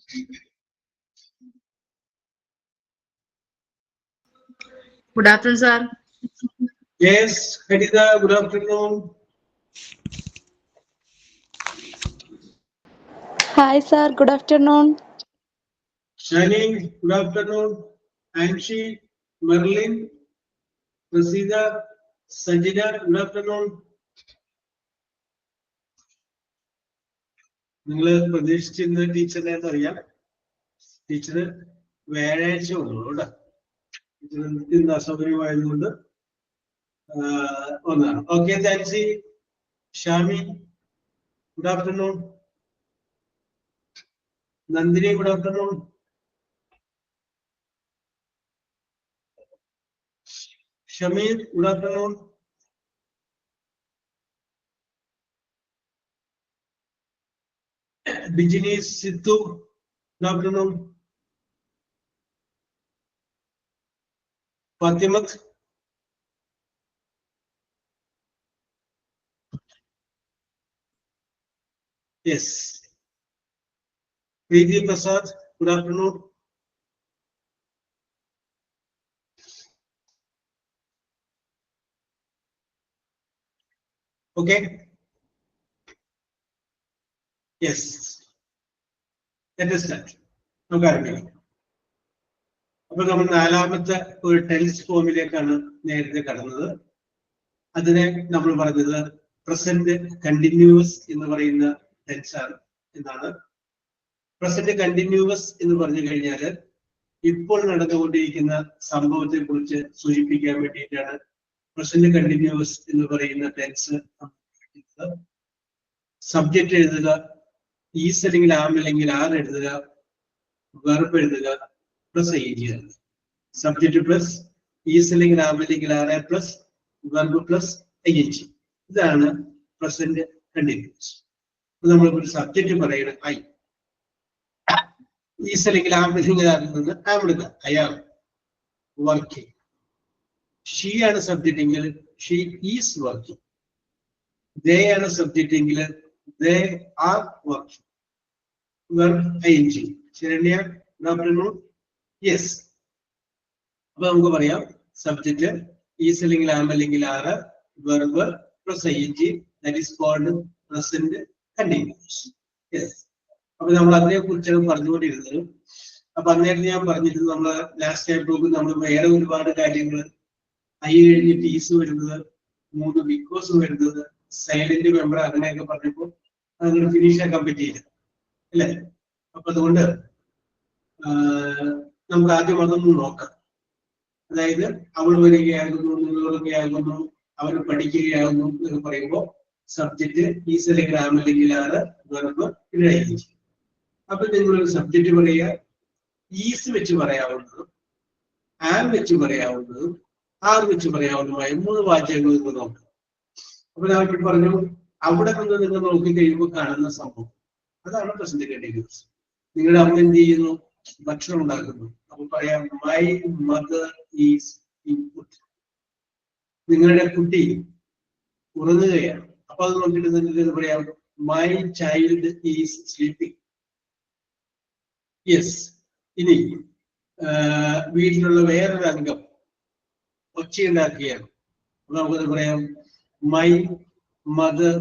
Good afternoon, sir. Yes, Hadida, good afternoon. Hi, sir. Good afternoon. Shani, good afternoon. Anshi, Merlin, Prasida, Sanjina, good afternoon. നിങ്ങൾ പ്രതീക്ഷിച്ചിരുന്ന ടീച്ചറിനെ അറിയാം. Teacher വ്യാഴാഴ്ച വന്നു കേട്ടോ. Teacher ഇന്ന് അസൗകര്യമായതുകൊണ്ട് ഒന്നാണ്. Okay, Thansi, Shami, good afternoon. Nandini, good afternoon. Shameer, good afternoon. Bijini, Sidhu, good afternoon. Fatimat, yes. Preeti Prasad, good afternoon. Okay. Yes. Let us start. നമുക്ക് ആരംഭിക്കാം. അപ്പൊ നമ്മൾ നാലാമത്തെ ഒരു ടെൻസ് ഫോമിലേക്കാണ് നേരത്തെ കടന്നത്. അതിനെ നമ്മൾ പറഞ്ഞത് പ്രസന്റ് കണ്ടിന്യൂസ് എന്ന് പറയുന്ന ടെൻസ് ആണ് എന്നാണ്. പ്രസന്റ് കണ്ടിന്യൂസ് എന്ന് പറഞ്ഞു കഴിഞ്ഞാൽ ഇപ്പോൾ നടന്നുകൊണ്ടിരിക്കുന്ന സംഭവത്തെ കുറിച്ച് സൂചിപ്പിക്കാൻ വേണ്ടിയിട്ടാണ് പ്രസന്റ് കണ്ടിന്യൂസ് എന്ന് പറയുന്ന ടെൻസ്. സബ്ജക്റ്റ് എഴുതുക, ഈസ് അല്ലെങ്കിൽ ആം അല്ലെങ്കിൽ ആർ എഴുതുക, വെർബ് എഴുതുക, plus I N G. Subject plus is അല്ലെങ്കിൽ ആം അല്ലെങ്കിൽ are plus verb plus I N G. ഇതാണ് പ്രസന്റ് കണ്ടിന്യൂസ്. നമ്മൾ ഒരു സബ്ജക്റ്റ് പറയണം ഐ, ഈസ് അല്ലെങ്കിൽ ആം അല്ലെങ്കിൽ ആറിൽ നിന്ന് ആം എടുക്കുക. I am working. ഷീ ആണ് സബ്ജക്റ്റ് എങ്കിൽ ഷീ ഈസ് വർക്കിംഗ്. ദേ ആണ് സബ്ജക്റ്റ് എങ്കിൽ they are working. Verb ing. Saranya, good afternoon. Yes. അപ്പൊ നമുക്ക് പറയാം സബ്ജക്റ്റ് ഈസ് അല്ലെങ്കിൽ ആം അല്ലെങ്കിൽ are, verb plus I N G, that is called present continuous. Yes. അപ്പൊ നമ്മൾ അതിനെ കുറിച്ചാണ് പറഞ്ഞുകൊണ്ടിരുന്നത്. അപ്പൊ അന്നേരം ഞാൻ പറഞ്ഞിരുന്നത് നമ്മള് ലാസ്റ്റ് ആയിട്ട് നമ്മൾ വേറെ ഒരുപാട് കാര്യങ്ങൾ, ഐ കഴിഞ്ഞിട്ട് ഈസ് വരുന്നത്, 3 ബിക്കോസ് വരുന്നത്, സൈലന്റ് മെമ്പർ, അങ്ങനെയൊക്കെ പറഞ്ഞപ്പോ അത് ഫിനിഷ് ആക്കാൻ പറ്റിയില്ല അല്ലേ? അപ്പൊ അതുകൊണ്ട് നമുക്ക് ആദ്യം അതൊന്ന് നോക്കാം. അതായത് അവൾ വരികയാകുന്നു, നിങ്ങൾ വരികയാകുന്നു, അവർ പഠിക്കുകയാകുന്നു എന്ന് പറയുമ്പോൾ സബ്ജക്റ്റ് ഈസ് അല്ലെങ്കിൽ ആം അല്ലെങ്കിൽ ആറ്, വെർബ് പിന്നെ ഐ എൻ ജി. അപ്പൊ നിങ്ങളൊരു സബ്ജക്റ്റ് പറയുക, ഈസ് വെച്ച് പറയാവുന്നതും ആം വെച്ച് പറയാവുന്നതും ആർ വെച്ച് പറയാവുന്നതുമായ 3 വാചകങ്ങൾ നിങ്ങൾ നോക്കാം. അപ്പൊ ഞാൻ ഇപ്പോൾ പറഞ്ഞു, അവിടെ നിന്ന് നിങ്ങൾ നോക്കി കഴിയുമ്പോൾ കാണുന്ന സംഭവം അതാണ് പ്രസന്റ് കണ്ടിന്യൂസ്. നിങ്ങളുടെ അമ്മ എന്ത് ചെയ്യുന്നു? ഭക്ഷണം ഉണ്ടാക്കുന്നു. അപ്പൊ പറയാം മൈ മദർ ഈസ് ഇൻപുട്ട്. നിങ്ങളുടെ കുട്ടി ഉറങ്ങുകയാണ്. അപ്പൊ അത് നോക്കിയിട്ട് നിങ്ങൾക്ക് പറയാം my child is sleeping. Yes. ഇനി വീട്ടിലുള്ള വേറൊരു അംഗം ഒച്ചയുണ്ടാക്കുകയാണ്. നമുക്കത് പറയാം my mother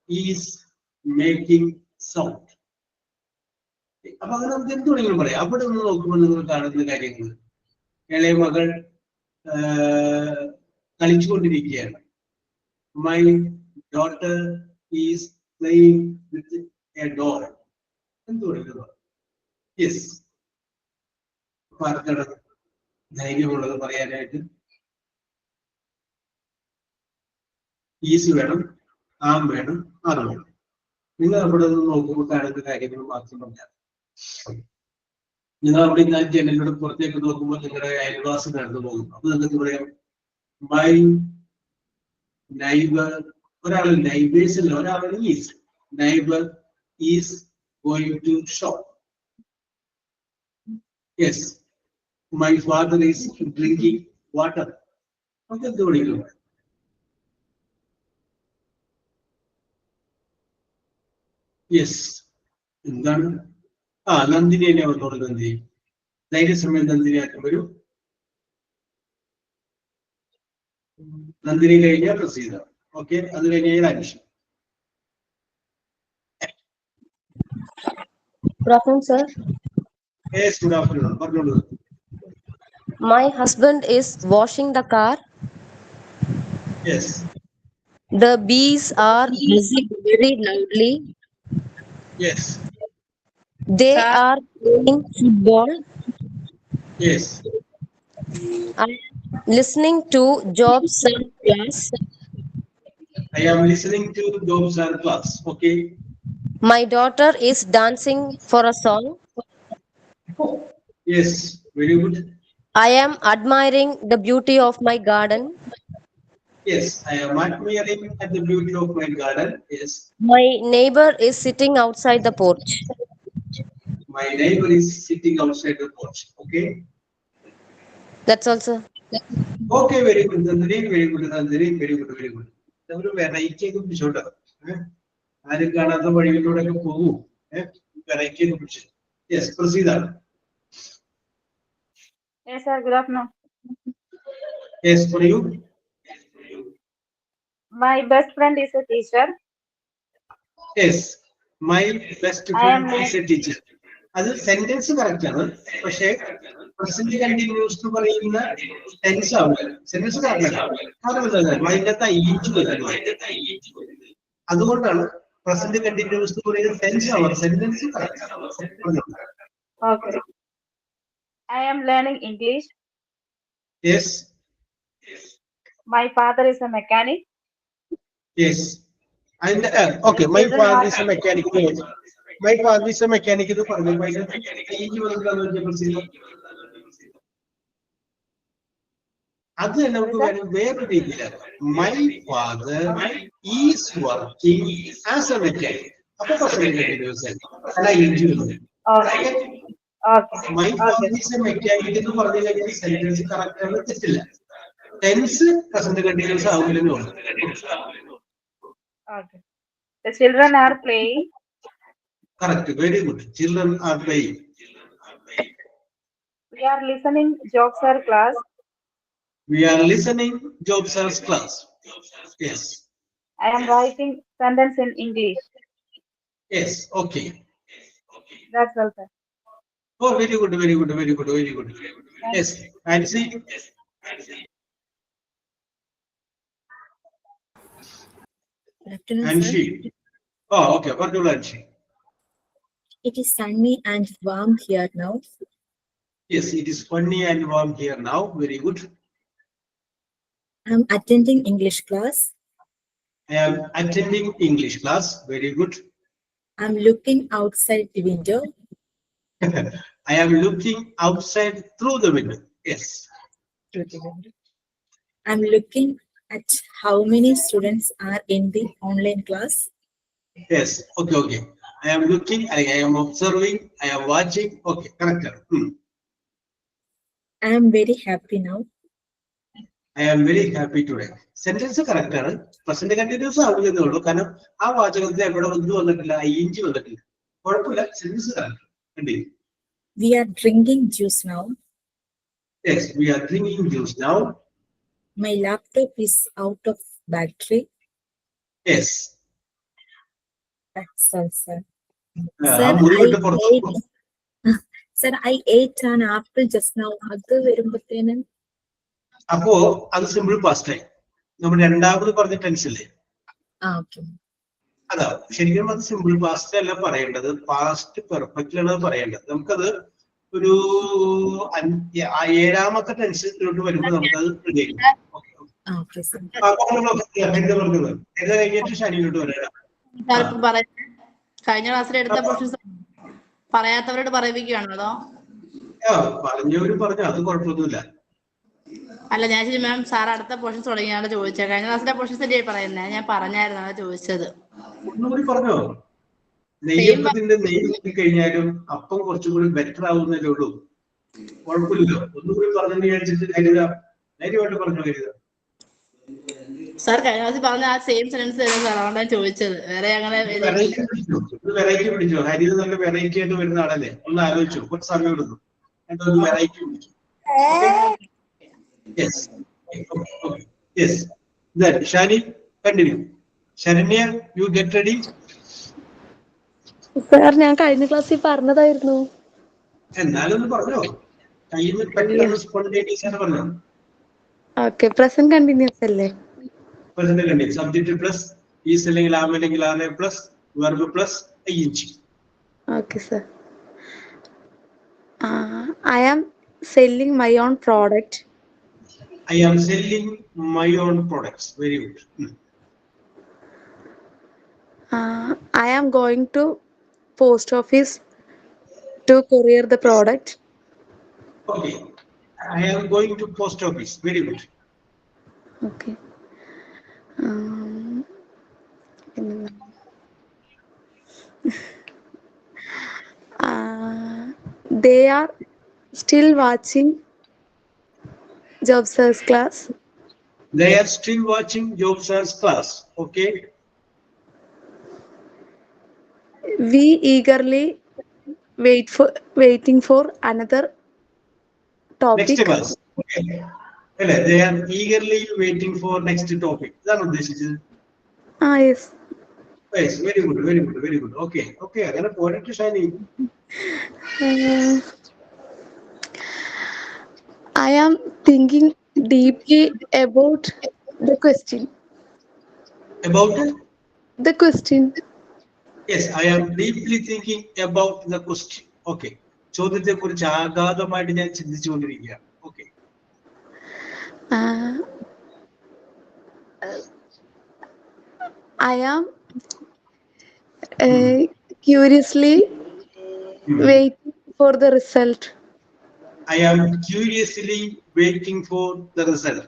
is making sound. അപ്പൊ അങ്ങനെ നമുക്ക് എന്ത് വേണമെങ്കിലും പറയാം. അവിടെ നിന്ന് നോക്കുമ്പോൾ നിങ്ങൾ കാണുന്ന കാര്യങ്ങൾ, ഇളയ മകൾ കളിച്ചുകൊണ്ടിരിക്കുകയാണ്. My daughter is playing with a doll. എന്ത് വേണമെങ്കിലും. യെസ്. ആർക്കാണ് ധൈര്യമുള്ളത് പറയാനായിട്ട്? ഈസ് വേണം, ആം വേണം, ആർ വേണം. നിങ്ങൾ അവിടെ നിന്ന് നോക്കുമ്പോൾ കാണുന്ന കാര്യങ്ങൾ മാത്രം പറഞ്ഞാൽ. നിങ്ങൾ അവിടെ ഞാൻ ജനലിലൂടെ പുറത്തേക്ക് നോക്കുമ്പോൾ നിങ്ങളുടെ അയൽവാസി നടന്നു പോകും. അപ്പൊ നിങ്ങൾക്ക് പറയാം മൈ നൈബർ. ഒരാൾ നൈബേഴ്സ് അല്ല, ഒരാൾ is. Neighbour is going to shop. Yes. My father is drinking water. നമുക്ക് എന്ത് വിളിക്കും? യെസ്. എന്താണ്? നന്ദിനി തന്നെ വന്നോളൂ. നന്ദിനി ധൈര്യസമയം നന്ദിനി ആറ്റം വരൂ. നന്ദിനി കഴിഞ്ഞാൽ പ്രസീത. ഓക്കെ, അത് കഴിഞ്ഞാൽ അന്വേഷണം. Good afternoon, sir. Yes, good afternoon. പറഞ്ഞോളൂ. My husband is washing the car. Yes. The bees are buzzing very loudly. Yes. They are playing football. Yes. I am listening to Job Sir class. I am listening to Job Sir class. Okay. My daughter is dancing for a song. Yes, very good. I am admiring the beauty of my garden. Yes, I am admiring at the beauty of my garden. Yes. My neighbor is sitting outside the porch. My neighbor is sitting outside the porch. Okay. That's all, sir. Okay, very good. Nandini, very good. Nandini, very good, very good. ഒരു variety ഒക്കെ പിടിച്ചോട്ടെ. ആരും കാണാത്ത വഴികളിലൂടെ ഒക്കെ പോകൂ. Variety ഒക്കെ പിടിച്ചു. Yes, പ്രസീദാണ്. Yes, sir. Good afternoon. Yes, for you. My best friend is a teacher. Yes, my best I friend am is a teacher. അത് സെന്റൻസ് കറക്റ്റ് ആണ്, പക്ഷേ പ്രസന്റ് കണ്ടിന്യൂസ് എന്ന് പറയുന്ന ടെൻസ് ആവില്ല. സെന്റൻസ് കറക്റ്റ് ആണ്. കാരണം അതിന്റെ അകത്ത് ing വരുന്നത്. അതുകൊണ്ടാണ് പ്രസന്റ് കണ്ടിന്യൂസ് എന്ന് പറയുന്ന ടെൻസ് ആവുക. സെന്റൻസ് കറക്റ്റ് ആണ്. Okay. I am learning English. Yes. My father is a mechanic. Yes. And okay, my father is a mechanic. My father is a mechanic. ഇത് പറഞ്ഞു. അത് തന്നെ നമുക്ക് വേറൊരു രീതിയിലാണ്. My father is working as a mechanic. അപ്പൊ My father is a mechanic എന്ന് പറഞ്ഞു കഴിഞ്ഞാൽ സെന്റൻസ് കറക്റ്റ് ആണ്, തെറ്റില്ല. ടെൻസ് പ്രസന്റ് കണ്ടിന്യൂസ് ആവില്ലെന്നേ ഉള്ളൂ. Okay. The children are playing. Correct. Very good. Children are playing. We are listening Job Sir class. We are listening Job Sir's class. Yes. I am writing sentence in English. Yes. Okay. That's all, sir. Oh, very good. Very good. Very good. Very good. Yes. And see. Good afternoon, And sir. she. Oh, okay. What do you like? It is sunny and warm here now. Yes, it is funny and warm here now. Very good. I'm attending English class. I am attending English class. Very good. I'm looking outside the window. I am looking outside through the window. Yes. Through the window. I'm looking at how many students are in the online class. Yes. Okay. Okay. I am looking. I am observing. I am watching. Okay. Correct. I am very happy now. I am very happy today. Sentence correct ആണ്, present continuous ആവില്ലെന്നേ ഉള്ളൂ. കാരണം ആ വാചകത്തിൽ എവിടെ വന്നിട്ടില്ല, ing വന്നിട്ടില്ല. കുഴപ്പമില്ല, sentence correct. We are drinking juice now. Yes, we are drinking juice now. My laptop is out of battery. Yes. That's all, sir. Sir, I ate an apple just now. അത് വരുമ്പത്തേന് അപ്പോ അത് simple past ആയി. നമ്മൾ രണ്ടാമത് പറഞ്ഞ tense ഇല്ലേ, okay, അതാ ശരിക്കും അത് സിമ്പിൾ പാസ്റ്റ് അല്ല പറയേണ്ടത്, പാസ്റ്റ് പെർഫെക്റ്റിലാണ് പറയേണ്ടത്. നമുക്കത് ഒരു ഏഴാമത്തെ ടെൻസിലോട്ട് വരുമ്പോൾ നമുക്കത് റെഡി ആയി. കഴിഞ്ഞിട്ട് ശനിയിലോട്ട് വരാം. കഴിഞ്ഞ ക്ലാസ്സിൽ എടുത്ത പോർഷൻസ് പറയാത്തവരോട് പറയിപ്പിക്കുകയാണോ അതോ? പറഞ്ഞവര് പറഞ്ഞു, അത് കുഴപ്പമൊന്നുമില്ല. അല്ല, ഞാൻ ശരി മാം, സാർ അടുത്ത പോർഷൻസ് തുടങ്ങിയാണ് ചോദിച്ചത്. കഴിഞ്ഞ ക്ലാസ്സിലെ പോർഷൻസ് അല്ലേ പറയുന്നത്? ഞാൻ പറഞ്ഞായിരുന്നു, അതാ ചോദിച്ചത്. ഒന്നുകൂടി പറഞ്ഞോ. നെയ്യപ്പത്തിന്റെ നെയ്യ് കഴിഞ്ഞാലും അപ്പം കുറച്ചും കൂടി ബെറ്റർ ആവുന്നല്ലേ ഉള്ളൂ. കുഴപ്പമില്ലല്ലോ. ഒന്നുകൂടി പറഞ്ഞു വിചാരിച്ചിട്ട് കരുതാം. ധൈര്യമായിട്ട് പറഞ്ഞു കരുതാം. സാർ കഴിഞ്ഞ പ്രാവശ്യം പറഞ്ഞ ആ സെയിം സെന്റൻസ് തന്നെ സാർ അതുകൊണ്ടാണ് ചോദിച്ചത്. വേറെ അങ്ങനെ വെറൈറ്റി പിടിച്ചോ? ഹരിത് നല്ല വെറൈറ്റി ആയിട്ട് വരുന്ന ആളല്ലേ? ഒന്ന് ആലോചിച്ചു, കുറച്ച് സമയം എടുത്തു. എന്തൊരു വെറൈറ്റി പിടിച്ചു. Yes. Then Shani, continue. Sharanya, you get ready. Sir ഞാൻ കഴിഞ്ഞ ക്ലാസ്സിൽ പറഞ്ഞതായിരുന്നു. എന്നാലും പറഞ്ഞോ, കയ്യിൽ നിന്ന് പെട്ടെന്ന് സ്പോണ്ടേനിയസ് ആണ് പറഞ്ഞോ. ഓക്കെ, പ്രസന്റ് കണ്ടിന്യൂസ് അല്ലേ? Present continuous, subject plus is അല്ലെങ്കിൽ ആം അല്ലെങ്കിൽ are plus verb plus ing. Okay sir. I am selling my own product. I am selling my own products. Very good. I am going to post office to courier the product. Okay. I am going to post office. Very good. Okay. They are still watching Job Search class. They are still watching Job Search class. Okay. We eagerly waiting for another topic. Next class. Okay. They are eagerly waiting for next topic. That's what this is. Yes. Yes, very good, very good, very good. Okay. I'm gonna point it to Shani. I am thinking deeply about the question. About it? The question. Yes, I am deeply thinking about the question. Okay. ചോദ്യത്തെ കുറിച്ച് ആഘാതമായിട്ട് ഞാൻ ചിന്തിച്ചുകൊണ്ടിരിക്കുകയാണ്. Okay. I am curiously waiting for the result. I am curiously waiting for the result.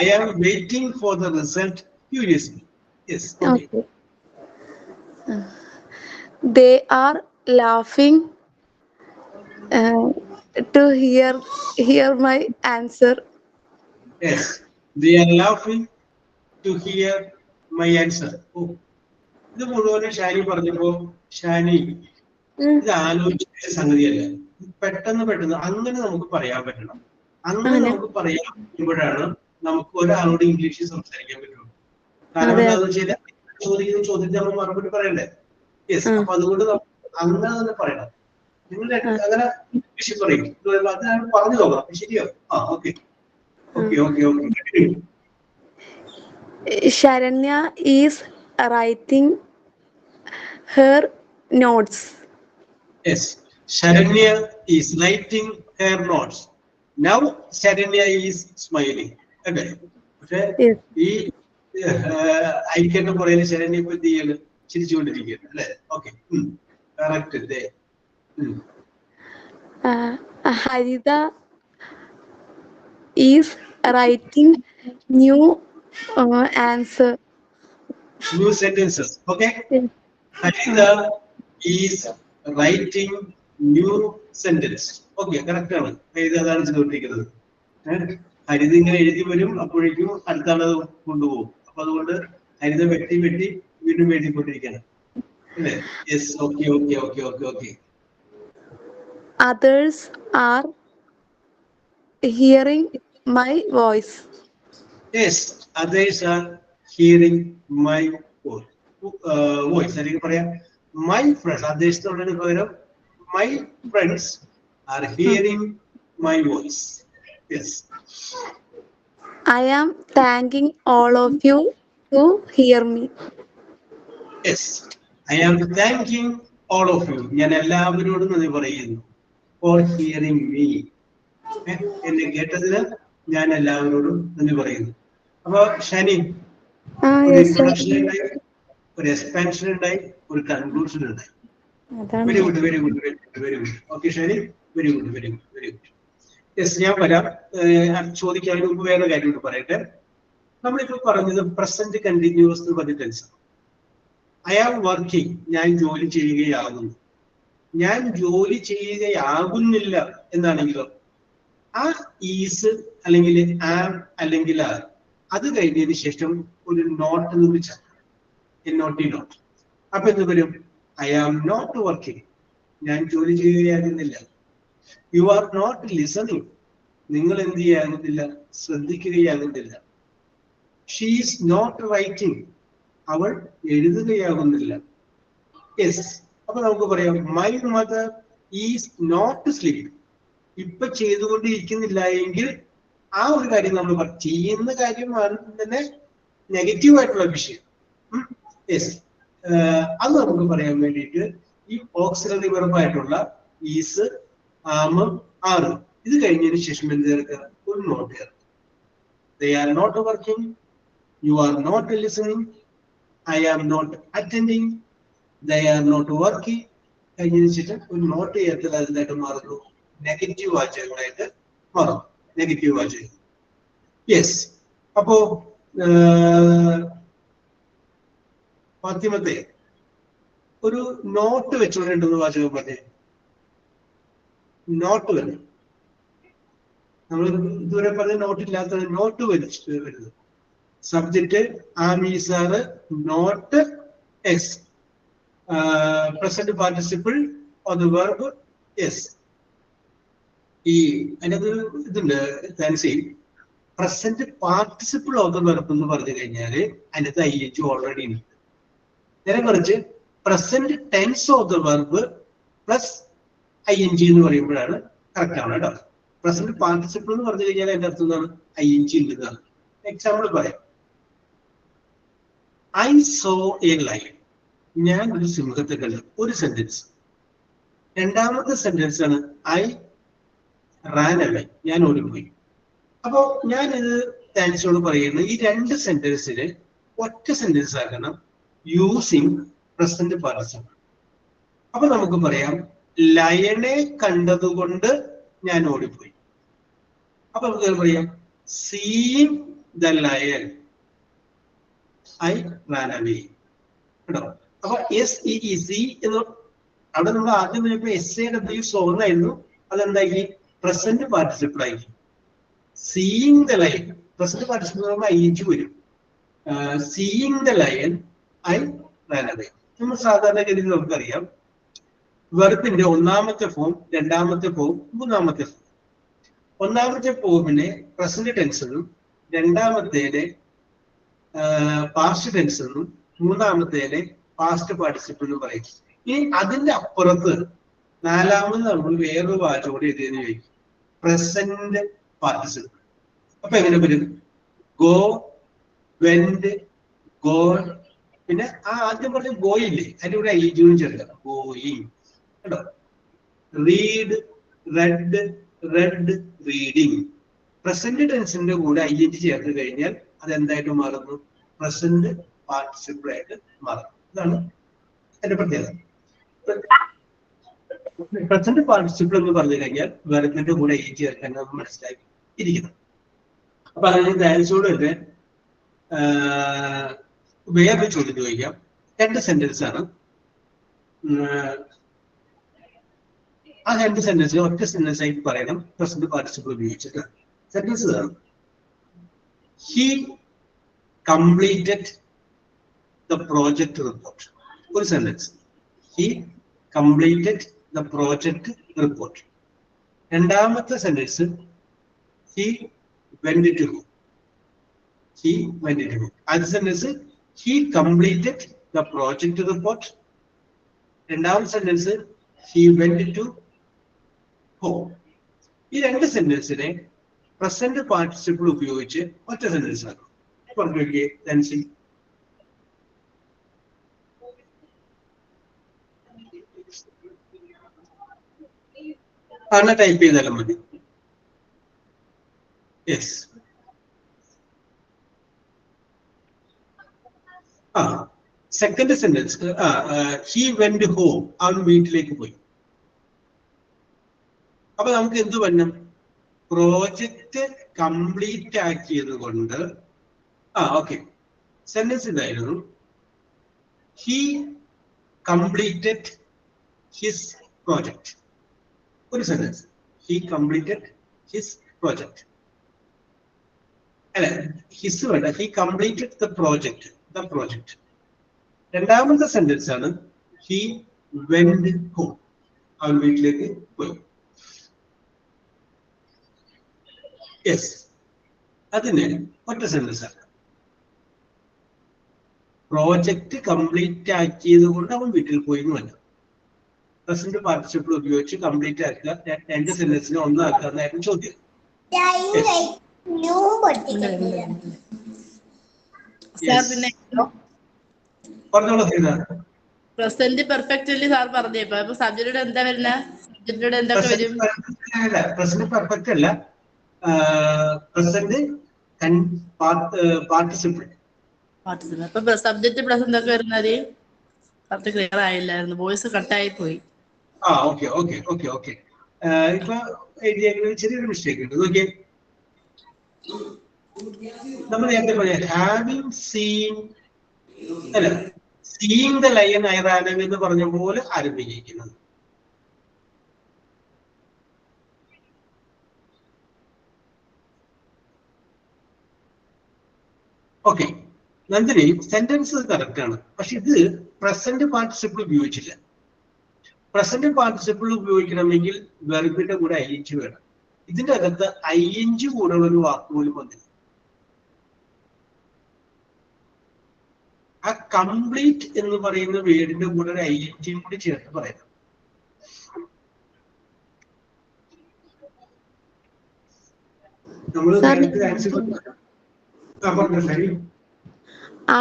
I am waiting for the result curiously. Yes. Okay. They are laughing to hear my answer. Yes. They are laughing to hear my answer. Oh. ഇത് മുഴുവൻ ഷാനി പറഞ്ഞപ്പോ ഷാനി ഇത് ആലോചിച്ച സംഗതിയല്ലേ? പെട്ടെന്ന് അങ്ങനെ നമുക്ക് പറയാൻ പറ്റണം. അങ്ങനെ നമുക്ക് പറയാൻ പറ്റുമ്പോഴാണ് നമുക്ക് ഒരാളോട് ഇംഗ്ലീഷിൽ സംസാരിക്കാൻ പറ്റുള്ളൂ. കാരണം എന്താണെന്ന് വെച്ചാൽ ചോദിക്കുന്ന ചോദ്യത്തിന് നമ്മൾ മറുപടി പറയണ്ടേ? യെസ്. അപ്പൊ അതുകൊണ്ട് അങ്ങനെ തന്നെ പറയണം. നിങ്ങൾ അങ്ങനെ ഇംഗ്ലീഷിൽ പറയും. അതാണ് പറഞ്ഞു നോക്കാം. ശരിയോ? Okay. Sharanya is writing her notes. Yes, Sharanya is writing her notes. Now Sharanya is smiling. Okay. Yes. ഈ ഐക്യന്റെ പുറകിൽ ശരണ്യ ഇപ്പൊ എന്ത് ചെയ്യാണ്? ചിരിച്ചുകൊണ്ടിരിക്കുകയാണ് അല്ലെ? Okay, correct. Harita is writing new answer. New sentences. Okay. Harita is writing new sentence. Okay, correct ആണ്. ഇത് അതാണ് ചെയ്തുകൊണ്ടിരിക്കുന്നത്. ഹരിത ഇങ്ങനെ എഴുതി വരും, അപ്പോഴേക്കും അടുത്ത ആളത് കൊണ്ടുപോകും. അപ്പൊ അതുകൊണ്ട് ഹരിത വെട്ടി വീണ്ടും എഴുതിക്കൊണ്ടിരിക്കുകയാണ് അല്ലേ? Yes. Okay. Others are hearing my voice. Yes, others are hearing my voice. അല്ലെങ്കിൽ പറയാം my friends. others നുള്ളതിന് പകരം my friends are hearing my voice. Yes. I am thanking all of you to hear me. Yes, I am thanking all of you. ഞാൻ എല്ലാവരോടും നന്ദി പറയുന്നു. For hearing me. എന്നെ കേട്ടതിന് ഞാൻ എല്ലാവരോടും നന്ദി പറയുന്നു. അപ്പൊ ഷാനി, ഒരു ഇൻട്രൊഡക്ഷൻ ഉണ്ടായി, ഒരു എക്സ്പാൻഷൻ ഉണ്ടായി, ഒരു കൺക്ലൂഷൻ ഉണ്ടായി. Very good. Okay Shani, very good. Yes, ഞാൻ വരാം. ചോദിക്കാൻ മുമ്പ് വേറെ കാര്യം കൂടി പറയട്ടെ. നമ്മളിപ്പോ പറഞ്ഞത് പ്രസന്റ് കണ്ടിന്യൂസ് പറഞ്ഞിട്ട് ഐ ആം വർക്കിംഗ്, ഞാൻ ജോലി ചെയ്യുകയാകുന്നു. ഞാൻ ജോലി ചെയ്യുകയാകുന്നില്ല എന്നാണെങ്കിലോ ആ ഈസ് അല്ലെങ്കിൽ ആം അല്ലെങ്കിൽ അത് കഴിഞ്ഞതിന് ശേഷം ഒരു നോട്ട് എന്ന് വിളിച്ചാൽ നോട്ട്. അപ്പൊ എന്ത് വരും? I am not working. ഞാൻ ജോലി ചെയ്യുകയാകുന്നില്ല. You are not listening. നിങ്ങൾ എന്ത് ചെയ്യാകുന്നില്ല? ശ്രദ്ധിക്കുകയാകുന്നില്ല. She is not writing. അവൾ എഴുതുകയാകുന്നില്ല. യെസ്. അപ്പൊ നമുക്ക് പറയാം my mother is not sleep. ഇപ്പൊ ചെയ്തുകൊണ്ടിരിക്കുന്നില്ല എങ്കിൽ ആ ഒരു കാര്യം നമ്മൾ ചെയ്യുന്ന കാര്യമാണ് തന്നെ നെഗറ്റീവ് ആയിട്ടുള്ള വിഷയം. യെസ്. അത് നമുക്ക് പറയാൻ വേണ്ടിയിട്ട് ഈ ഓക്സിലറി വെർബായിട്ടുള്ള ഈസ്, ആം, ആറ് ഇത് കഴിഞ്ഞതിന് ശേഷം എന്ത് ചേർക്കുക? ഒരു നോട്ട് ചേർക്കുക. They are not working. You are not listening. I am not attending. They are not working. കഴിഞ്ഞതിന് ശേഷം ഒരു നോട്ട് ചേർത്താൽ അതിനായിട്ട് മാറുന്നു നെഗറ്റീവ് വാചകങ്ങളായിട്ട് മാറും. നെഗറ്റീവ് വാചകം. യെസ്. അപ്പോ ഫാത്തിമത്തെ ഒരു നോട്ട് വെച്ചുകൊണ്ടുണ്ടെന്ന് വാചകം പറഞ്ഞേ. നോട്ട് വരും. നമ്മൾ ഇതുവരെ പറഞ്ഞ നോട്ട് ഇല്ലാത്തത് നോട്ട് വരുന്നത്. Subject am is are, not S, present participle of the verb S. ഈ അതിനകത്ത് ഇതുണ്ട് ഫാൻസി. Present participle of the verb എന്ന് പറഞ്ഞു കഴിഞ്ഞാൽ അതിനകത്ത് IH ഓൾറെഡി ഉണ്ട്. നേരെ മറിച്ച് present tense of the verb plus ING എന്ന് പറയുമ്പോഴാണ് കറക്റ്റ് ആണ് കേട്ടോ. പ്രസന്റ് പാർട്ടിസിപ്പിൾ എന്ന് പറഞ്ഞു കഴിഞ്ഞാൽ അതിന്റെ അർത്ഥം എന്താണ്? ING ഉണ്ടെന്നാണ്. എക്സാമ്പിൾ പറയാം. I so A lion. ഞാൻ ഒരു സിംഹത്തെ കണ്ടു. ഒരു സെന്റൻസ്. രണ്ടാമത്തെ സെന്റൻസ് ആണ് ഐ റാൻ അവേ. ഞാൻ ഓടിപ്പോയി. അപ്പോ ഞാൻ ഇത് താൻസിയോട് പറയുന്നത് ഈ രണ്ട് സെന്റൻസിന് ഒറ്റ സെന്റൻസ് ആക്കണം യൂസിങ് പ്രസന്റ് പാർട്ടിസിപ്പിൾ. അപ്പൊ നമുക്ക് പറയാം ലയനെ കണ്ടതുകൊണ്ട് ഞാൻ ഓടിപ്പോയി. അപ്പൊ നമുക്ക് പറയാം seeing the lion I Rann away. കേട്ടോ? അപ്പൊ SEEC എന്ന് അവിടെ നമ്മൾ ആദ്യം SAW അതെന്താക്കി? പ്രസന്റ് പാർട്ടിസിപ്പിൾ ആയി. Seeing the lion present participle ING വരും. Seeing the lion I Rann away. നമ്മൾ സാധാരണഗതിയിൽ നമുക്കറിയാം വെർബിന്റെ ഒന്നാമത്തെ ഫോം, രണ്ടാമത്തെ ഫോം, മൂന്നാമത്തെ ഫോം. ഒന്നാമത്തെ ഫോമിനെ പ്രസന്റ് ടെൻസ് എന്നും രണ്ടാമത്തേനെ പാസ്റ്റ് ടെൻസ് എന്നും മൂന്നാമത്തേനെ പാസ്റ്റ് പാർട്ടിസിപ്പിൾ എന്നും പറയും. ഇനി അതിന്റെ അപ്പുറത്ത് നാലാമത് നമ്മൾ വേറൊരു വാചോടെ എഴുതിയെന്ന് ചോദിക്കും പ്രസന്റ് പാർട്ടിസിപ്പിൾ. അപ്പൊ എങ്ങനെ വരും? Go, went, gone. പിന്നെ ആ ആദ്യം പറഞ്ഞ ഗോയില്ലേ അതിന്റെ കൂടെ ING ചേർക്കണം. ഗോയിങ്. കേട്ടോ? Read, read, read, reading. Present ടെൻസിന്റെ കൂടെ ING ചേർത്ത് കഴിഞ്ഞാൽ അതെന്തായിട്ട് മാറുന്നു? പ്രസന്റ് പാർട്ടിസിപ്പിൾ ആയിട്ട് മാറും. ഇതാണ് അതിന്റെ പ്രത്യേകത. പ്രസന്റ് പാർട്ടിസിപ്പിൾ എന്ന് പറഞ്ഞു കഴിഞ്ഞാൽ വെർബിന്റെ കൂടെ ING ചേർക്കാൻ നമ്മൾ മനസ്സിലാക്കി ഇരിക്കണം. അപ്പൊ അതിന് ഡാൻസോട് തന്നെ വേറൊരു ചോദ്യം ചോദിക്കാം. രണ്ട് സെന്റൻസ് ആണ്. ആ രണ്ട് സെന്റൻസ് ഒറ്റ സെന്റൻസ് ആയിട്ട് പറയണം പ്രസന്റ് പാർട്ടിസിപ്പിൾ ഉപയോഗിച്ചിട്ട്. സെന്റൻസ് ഇതാണ്. He completed the project report. ഒരു sentence. He completed the project report. രണ്ടാമത്തെ sentence he went to home. He went to home. ആദ്യ sentence he completed the project report. രണ്ടാമത്തെ sentence he went to home. ഈ രണ്ട് സെന്റൻസിനെ present participle ഉപയോഗിച്ച് ഒറ്റ sentence ആണ്. പറഞ്ഞു നോക്കിയേ ഡാൻസി. അങ്ങനെ ടൈപ്പ് ചെയ്താലും മതി. Yes. Second sentence he went home. അവൻ വീട്ടിലേക്ക് പോയി. അപ്പൊ നമുക്ക് എന്ത് പറഞ്ഞു? പ്രോജക്റ്റ് കംപ്ലീറ്റ് ആക്കിയത് കൊണ്ട് ഓക്കെ സെന്റൻസ് ഇതായിരുന്നു. He completed his project. ഒരു sentence. He completed his project. അല്ലെ ഹിസ് വേണ്ട, ഹി കംപ്ലീറ്റഡ് ദ പ്രോജക്റ്റ്. രണ്ടാമത്തെ സെന്റൻസ് ആണ് ഹി വെന്റ് ഹോം, അവൻ വീട്ടിലേക്ക് പോയി. യെസ്, അതിന് ഒറ്റ സെന്റൻസ് ആണ്. പ്രോജക്റ്റ് കംപ്ലീറ്റ് ആക്കിയത് കൊണ്ട് അവൻ വീട്ടിൽ പോയി എന്ന് പറഞ്ഞു. പ്രസന്റ് പാർട്ടിസിപ്പിൾ ഉപയോഗിച്ച് കംപ്ലീറ്റ് ആക്കുക, രണ്ട് സെന്റൻസിനെ ഒന്നാക്കുക എന്നായിരുന്നു ചോദ്യം. പറഞ്ഞോളൂ. പ്രസന്റ് പെർഫെക്റ്റ്ലി സാർ പറഞ്ഞപ്പോ അപ്പൊ സബ്ജക്റ്റിലൂടെ എന്താ വരുന്നത്? സബ്ജക്റ്റിലൂടെ എന്തൊക്കെ വരും? പ്രസന്റ് പെർഫെക്റ്റ് അല്ല, പ്രസന്റ് പാർട്ടിസിപ്പിൾ. അപ്പൊ സബ്ജക്ട് പ്ലസ് എന്തൊക്കെ വരുന്നത്? കറക്റ്റ് ക്ലിയർ ആയില്ലായിരുന്നു, വോയിസ് കട്ടായി പോയി. ഓക്കെ. ഇപ്പൊ ചെറിയൊരു മിസ്റ്റേക്ക് ഉണ്ട്. നോക്കിയേ, നമ്മൾ നേരത്തെ പറയാം ഹാവിങ് സീൻ അല്ല, seeing the lion I Rann എന്ന് പറഞ്ഞ പോലെ ആരംഭിക്കുന്നത്. ഓക്കെ, നന്ദിനി സെന്റൻസ് കറക്റ്റ് ആണ്, പക്ഷെ ഇത് പ്രസന്റ് പാർട്ടിസിപ്പിൾ ഉപയോഗിച്ചില്ല. പ്രസന്റ് പാർട്ടിസിപ്പിൾ ഉപയോഗിക്കണമെങ്കിൽ വെർബിന്റെ കൂടെ ING വേണം. ഇതിന്റെ അകത്ത് ING കൂടെ ഒരു വാക്ക് പോലും വന്നില്ല. ആ കംപ്ലീറ്റ് എന്ന് പറയുന്ന വേർഡിന്റെ കൂടെ ഒരു ING കൂടി ചേർത്ത് പറയണം.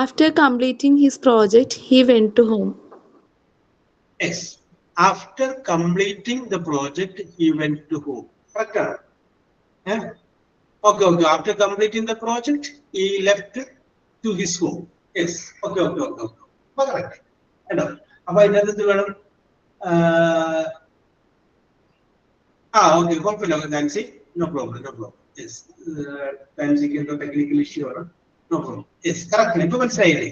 After completing his project, he went to home. Yes. After completing the project, he went to home. Correct? Yeah? Okay. After completing the project, he left to his home. Yes. Okay. Correct. അപ്പൊ അതിനകത്ത് വേണം okay, കുഴപ്പമില്ല Nancy, no problem. Yes, നാൻസിക്ക് എന്തോ technical issue ആണ്. No problem. Yes, correct. ഇപ്പൊ മനസ്സിലായില്ലേ?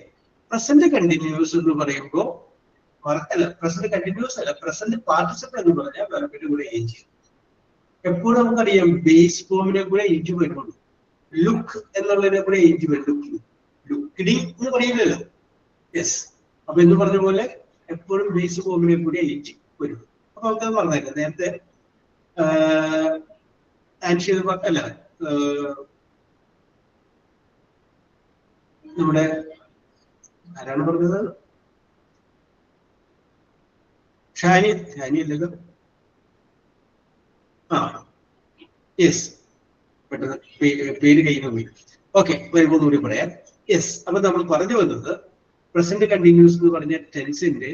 Present continuous എന്ന് പറയുമ്പോ അല്ല, പ്രസന്റ് കണ്ടിന്യൂസ് അല്ല, പ്രസന്റ് പാർട്ടിസിപ്പിൾ എന്ന് പറഞ്ഞാൽ വെർബിന്റെ കൂടെ ING. എപ്പോഴും നമുക്കറിയാം ബേസ് ഫോമിനെ കൂടെ ING വരുന്നുള്ളൂ. ലുക്ക് എന്നുള്ളതിനെ കൂടെ ING വരും. ലുക്കിഡിങ് എന്ന് പറയുന്നില്ലല്ലോ. യെസ്, അപ്പൊ എന്ന് പറഞ്ഞ പോലെ എപ്പോഴും ബേസ് ഫോമിനെ കൂടെ ING വരും. അപ്പൊ നമുക്ക് പറഞ്ഞേക്കാം നേരത്തെ അല്ല, നമ്മുടെ ആരാണ് പറഞ്ഞത്? ഷാനി അല്ലല്ലോ. യെസ്, പെട്ടെന്ന് പേര് കയ്യിൽ നിന്ന് പോയി. ഓക്കെ, വരുമ്പോൾ കൂടി പറയാം. യെസ്, അപ്പൊ നമ്മൾ പറഞ്ഞു വന്നത് പ്രസന്റ് കണ്ടിന്യൂസ് എന്ന് പറഞ്ഞ ടെൻസിന്റെ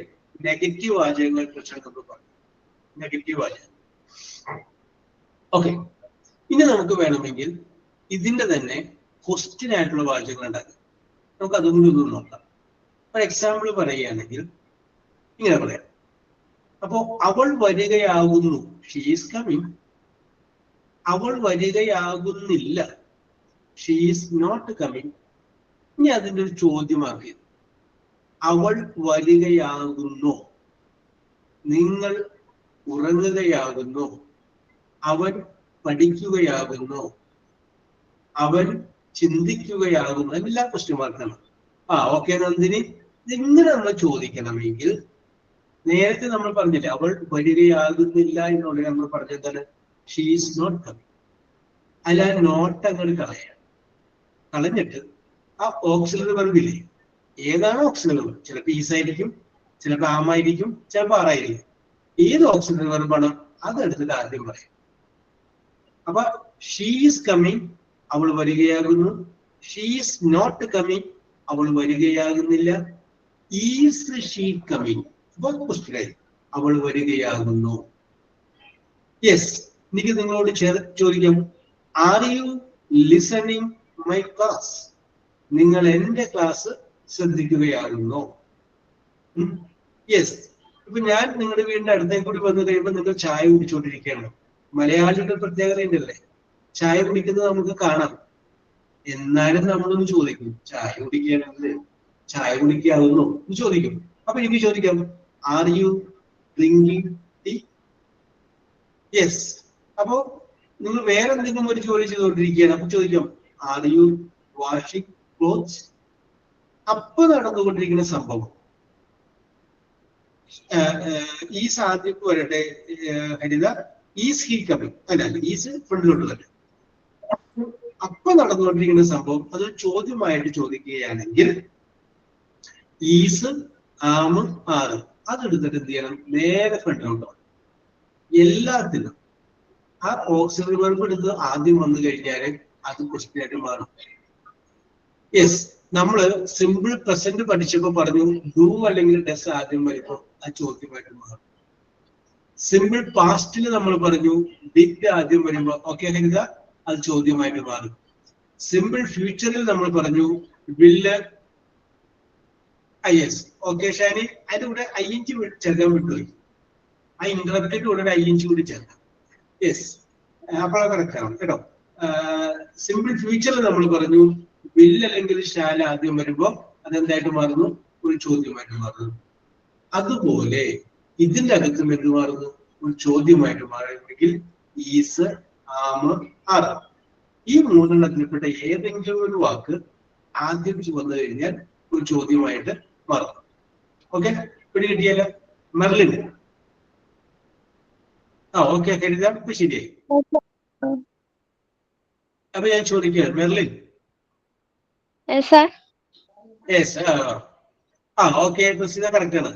നെഗറ്റീവ് വാചകങ്ങളെ കുറിച്ചാണ് നമ്മൾ പറഞ്ഞത്. നെഗറ്റീവ് വാചകം. ഓക്കെ, ഇനി നമുക്ക് വേണമെങ്കിൽ ഇതിന്റെ തന്നെ ക്വസ്റ്റ്യൻ ആയിട്ടുള്ള വാചകങ്ങൾ ഉണ്ടാകും. നമുക്ക് അതും കൂടി ഒന്ന് നോക്കാം. ഫോർ എക്സാമ്പിൾ പറയുകയാണെങ്കിൽ ഇങ്ങനെ പറയാം. അപ്പോ അവൾ വരികയാകുന്നു, ഷീ ഈസ് കമ്മിങ്. അവൾ വരികയാകുന്നില്ല, ഷീ ഈസ് നോട്ട് കമ്മിങ്. ഇനി അതിന്റെ ഒരു ചോദ്യമാക്കി, അവൾ വരികയാകുന്നു, നിങ്ങൾ ഉറങ്ങുകയാകുന്നു, അവൻ പഠിക്കുകയാകുന്നു, അവൻ ചിന്തിക്കുകയാകുന്നു, എല്ലാ ക്വസ്റ്റ്യൻ മാർക്കാണ്. ഓക്കെ നന്ദിനി, ഇങ്ങനെ നമ്മൾ ചോദിക്കണമെങ്കിൽ നേരത്തെ നമ്മൾ പറഞ്ഞില്ലേ അവൾ വരികയാകുന്നില്ല എന്നുള്ളത് നമ്മൾ പറഞ്ഞതാണ് ഷീ ഈസ് നോട്ട് കമ്മിങ്. അല്ല, നോട്ട് അങ്ങോട്ട് കളഞ്ഞിട്ട് ആ ഓക്സിലറി വെർബില്ലേ, ഏതാണ് ഓക്സിലറി വെർബ്? ചിലപ്പോൾ ഈസായിരിക്കും, ചിലപ്പോൾ ആമായിരിക്കും, ചിലപ്പോൾ ആറായിരിക്കും. ഏത് ഓക്സിലറി വെർബാണ് അതെടുത്തിട്ട് ആദ്യം പറയും. അപ്പൊ ഷീ ഈസ് കമ്മിങ്, അവൾ വരികയാകുന്നു. ഷീ ഈസ് നോട്ട് കമ്മിങ്, അവൾ വരികയാകുന്നില്ല. ഈസ് ഷീ കമ്മിങ്, ക്വസ്റ്റ്യനായി അവൾ വരികയാകുന്നു. യെസ്, എനിക്ക് നിങ്ങളോട് ചോദിക്കാം, are you listening my class? നിങ്ങൾ എന്റെ ക്ലാസ് ശ്രദ്ധിക്കുകയാകുന്നു. യെസ്, ഇപ്പൊ ഞാൻ നിങ്ങളുടെ വീടിന്റെ അടുത്തേക്ക് കൂടി വന്നു കഴിയുമ്പോൾ നിങ്ങൾ ചായ കുടിച്ചുകൊണ്ടിരിക്കുകയാണ്. മലയാളികളുടെ പ്രത്യേകത ഉണ്ടല്ലേ, ചായ കുടിക്കുന്നത് നമുക്ക് കാണാം, എന്നാലും നമ്മളൊന്ന് ചോദിക്കും, ചായ കുടിക്കുകയാണെങ്കിൽ ചായ കുടിക്കാവുന്നു എന്ന് ചോദിക്കും. അപ്പൊ എനിക്ക് ചോദിക്കാം, are you drinking tea? Yes. അപ്പോ നിങ്ങൾ വേറെ എന്തെങ്കിലും ഒരു ജോലി ചെയ്തുകൊണ്ടിരിക്കുകയാണ്, അപ്പൊ ചോദിക്കാം, ആർ യു വാഷിംഗ് ക്ലോത്ത്സ്? അപ്പൊ നടന്നുകൊണ്ടിരിക്കുന്ന സംഭവം ഈസ് ആദ്യം വരട്ടെ ഹരിത, ഈസ് ഹി കമ്മിങ്? അല്ല, ഈസ് ഫ്രണ്ടിലോട്ട് വരട്ടെ. അപ്പൊ നടന്നുകൊണ്ടിരിക്കുന്ന സംഭവം അത് ചോദ്യമായിട്ട് ചോദിക്കുകയാണെങ്കിൽ ഈസ്, ആമ്, ആറ് അതെടുത്തിട്ട് എന്ത് ചെയ്യണം? നേരെ ഫ്രണ്ടിലോട്ട്. എല്ലാത്തിനും ആ ഓക്സിലറി വെർബ് എടുത്ത് ആദ്യം വന്നു കഴിഞ്ഞാൽ അത് ക്വസ്റ്റ്യൻ ആയിട്ട് മാറും. യെസ്, നമ്മള് സിമ്പിൾ പ്രസന്റ് പഠിച്ചപ്പോ പറഞ്ഞു ഡു അല്ലെങ്കിൽ ഡസ് ആദ്യം വരുമ്പോൾ ആ ചോദ്യമായിട്ട് മാറും. സിമ്പിൾ പാസ്റ്റിൽ നമ്മൾ പറഞ്ഞു ഡിഡ് ആദ്യം വരുമ്പോ ഓക്കെ ഹരിത അത് ചോദ്യമായിട്ട് മാറും. സിമ്പിൾ ഫ്യൂച്ചറിൽ നമ്മൾ പറഞ്ഞു വില്ല് ഐ എസ്. ഓക്കെ ഷാനി, അതിന്റെ കൂടെ ING ചേർക്കാൻ വിട്ടുപോയി. ആ ഇന്ററപ്റ്റിന്റെ കൂടെ ഒരു ING കൂടി ചേർക്കാം. യെസ്, അപ്പോൾ കറക്റ്റ് ആവും കേട്ടോ. സിമ്പിൾ ഫ്യൂച്ചറിൽ നമ്മൾ പറഞ്ഞു വില്ല് അല്ലെങ്കിൽ ഷാൽ ആദ്യം വരുമ്പോൾ അതെന്തായിട്ട് മാറുന്നു? ഒരു ചോദ്യമായിട്ട് മാറുന്നു. അതുപോലെ ഇതിന്റെ അകത്തും എന്ത് മാറുന്നു? ഒരു ചോദ്യമായിട്ട് മാറുമെങ്കിൽ ഈസ്, ആമ്, ആറ് ഈ മൂന്നെണ്ണത്തിൽപ്പെട്ട ഏതെങ്കിലും ഒരു വാക്ക് ആദ്യം വന്നു കഴിഞ്ഞാൽ ഒരു ചോദ്യമായിട്ട് മാറും. ഓക്കെ, പിടി കിട്ടിയല്ലോ. മെർലിൻ, ഓക്കെ കരുതാം, ഇപ്പൊ ശരിയായി. അപ്പൊ ഞാൻ ചോദിക്കുക മെർലിൻ. ഓക്കെ, പ്രസിദ്ധ കറക്റ്റ് ആണ്.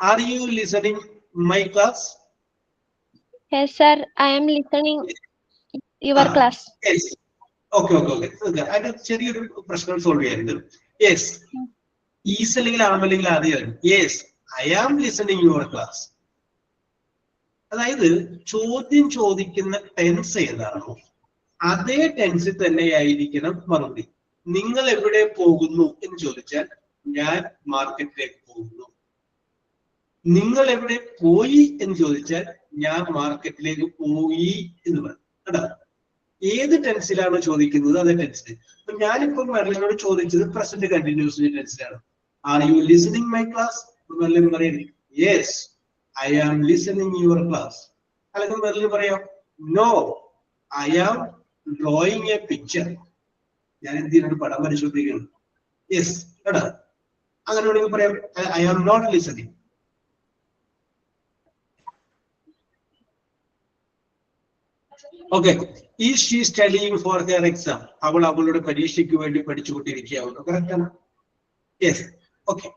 R you listening my class? Yes, sir. I am listening your class. Yes. Okay. അതിന്റെ ചെറിയൊരു പ്രശ്നം സോൾവ് ചെയ്യാറുണ്ട്. യെസ്, ഈസ് അല്ലെങ്കിൽ ആം അല്ലെങ്കിൽ ആദ്യം yes I am listening your class. അതായത് ചോദ്യം ചോദിക്കുന്ന ടെൻസ് ഏതാണോ അതേ ടെൻസിൽ തന്നെ ആയിരിക്കണം മറുപടി. നിങ്ങൾ എവിടെ പോകുന്നു എന്ന് ചോദിച്ചാൽ ഞാൻ മാർക്കറ്റിലേക്ക് പോകുന്നു. നിങ്ങൾ എവിടെ പോയി എന്ന് ചോദിച്ചാൽ ഞാൻ മാർക്കറ്റിലേക്ക് പോയി എന്ന് പറയും കേട്ടോ. ഏത് ടെൻസിലാണോ ചോദിക്കുന്നത് അതേ ടെൻസിൽ. അപ്പൊ ഞാനിപ്പോ മെർലിനോട് ചോദിച്ചത് പ്രസന്റ് കണ്ടിന്യൂസ് ടെൻസിലാണ്. Are you listening my class? Merlin പറയുന്നത് yes I am listening your class. അല്ലെങ്കിൽ മെർലിൻ പറയാം no I am drawing a picture. ഞാൻ എന്തിനാണ് പടം പരിശോധിക്കുന്നത്. യെസ് കേട്ടോ. അങ്ങനെ വേണമെങ്കിൽ പറയാം I am not listening. Okay, is she studying for her exam? അവൾ അവളുടെ പരീക്ഷയ്ക്ക് വേണ്ടി പഠിച്ചുകൊണ്ടിരിക്കുകയാവുന്നു. കറക്റ്റ് ആണ്. Yes, okay.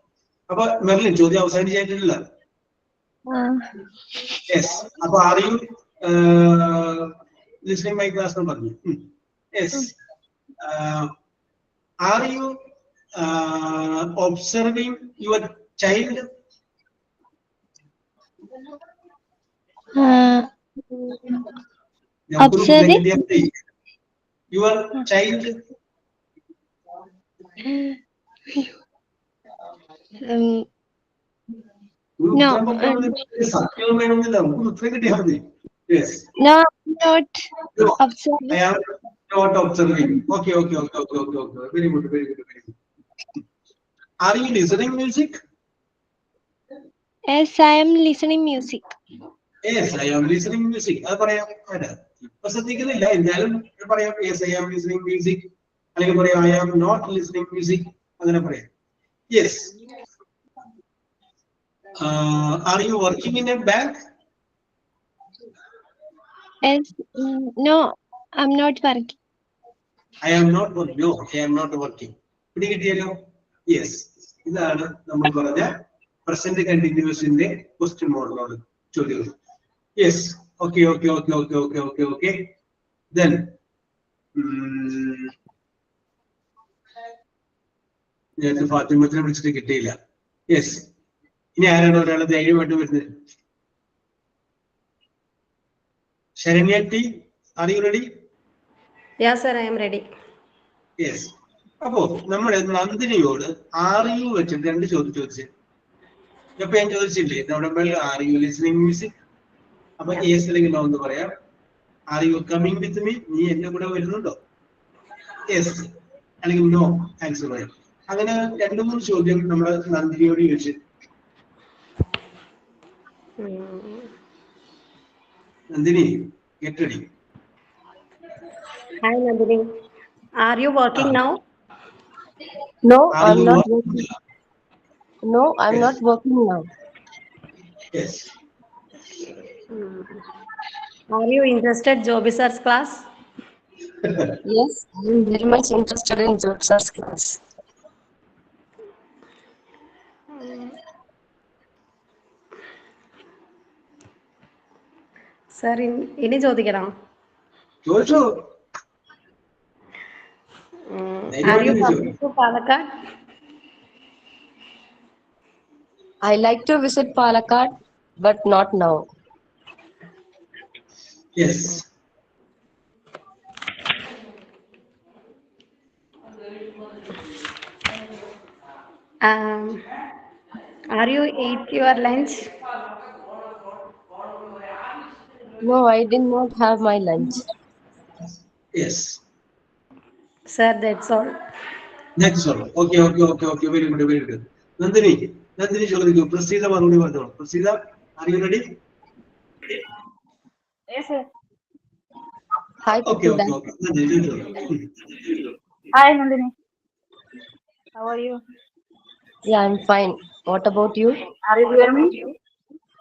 അപ്പൊ മെർലിൻ ചോദ്യം അവസാനിച്ചായിട്ടില്ല. യെസ്, അപ്പൊ are you listening my class എന്ന് പറഞ്ഞു. Yes, are you observing your child? Observing your child? No. Yes. No, not observing. I am not observing. Okay. Very good. Are you listening music? Yes, I am listening music. Yes, I am listening music. അത് പറയാം. ഇപ്പൊ ശ്രദ്ധിക്കുന്നില്ല, എന്നാലും പറയാം yes I am listening music. അല്ലെങ്കിൽ പറയാം I am not listening music. അങ്ങനെ പറയാം. Yes. Are you working in a bank? Yes. No, I'm not working. I am not working. No, I am not working. പിടി കിട്ടിയല്ലോ. Yes, ഇതാണ് നമ്മൾ പറഞ്ഞ present കണ്ടിന്യൂസിന്റെ question മോഡലോട് ചോദ്യം. Yes, okay. Then നേരത്തെ ഫാത്തിമത്തിനെ വിളിച്ചിട്ട് കിട്ടിയില്ല. യെസ്, ഇനി ആരാണ് ഒരാളെ ധൈര്യമായിട്ട് വരുന്നത്? Saranya T, are you ready? Yes, sir. I am ready. Yes. അപ്പോ നമ്മുടെ നന്ദിനിയോട് ആർ യു വെച്ചിട്ട് രണ്ട് ചോദ്യം ചോദിച്ചു. ഇപ്പൊ ഞാൻ ചോദിച്ചില്ലേ നമ്മുടെ ആർ യു ലിസണിങ് മ്യൂസിക്? അപ്പൊ യെസ് അല്ലെങ്കിൽ നോ എന്ന് പറയാം. Are you coming with me? നീ എന്റെ കൂടെ വരുന്നുണ്ടോ? യെസ് അല്ലെങ്കിൽ നോ ആൻസർ പറയാം. അങ്ങനെ 2-3 ചോദ്യം നമ്മുടെ നന്ദിനിയോട് ചോദിച്ചു. Nandini, get ready. Hi, Nandini. Are you working now? No, Are I'm you not working? working. No, I'm Yes. not working now. Yes. Are you interested job research class? Yes, I'm very much interested in job search class. Sir, ഇനി ചോദിക്കണോ? ചോദിച്ചോ. Are you ധൈര്യമായിട്ട് ചോദിച്ചോ. coming to Palakkad? I like to visit Palakkad, but not now. Yes. Are you eat your lunch? No, I did not have my lunch. Yes. Sir, that's all. Next one. Okay. Very good. Nandini ചോദിക്കൂ. പ്രസീത മറുപടി പറഞ്ഞോളൂ. Praseetha, are you ready? Yes, sir. Hi, Okay. Prasida. Nandini ചോദിക്കൂ. Hi, Nandini. How are you? Yeah, I'm fine. What about you? Are you hearing me?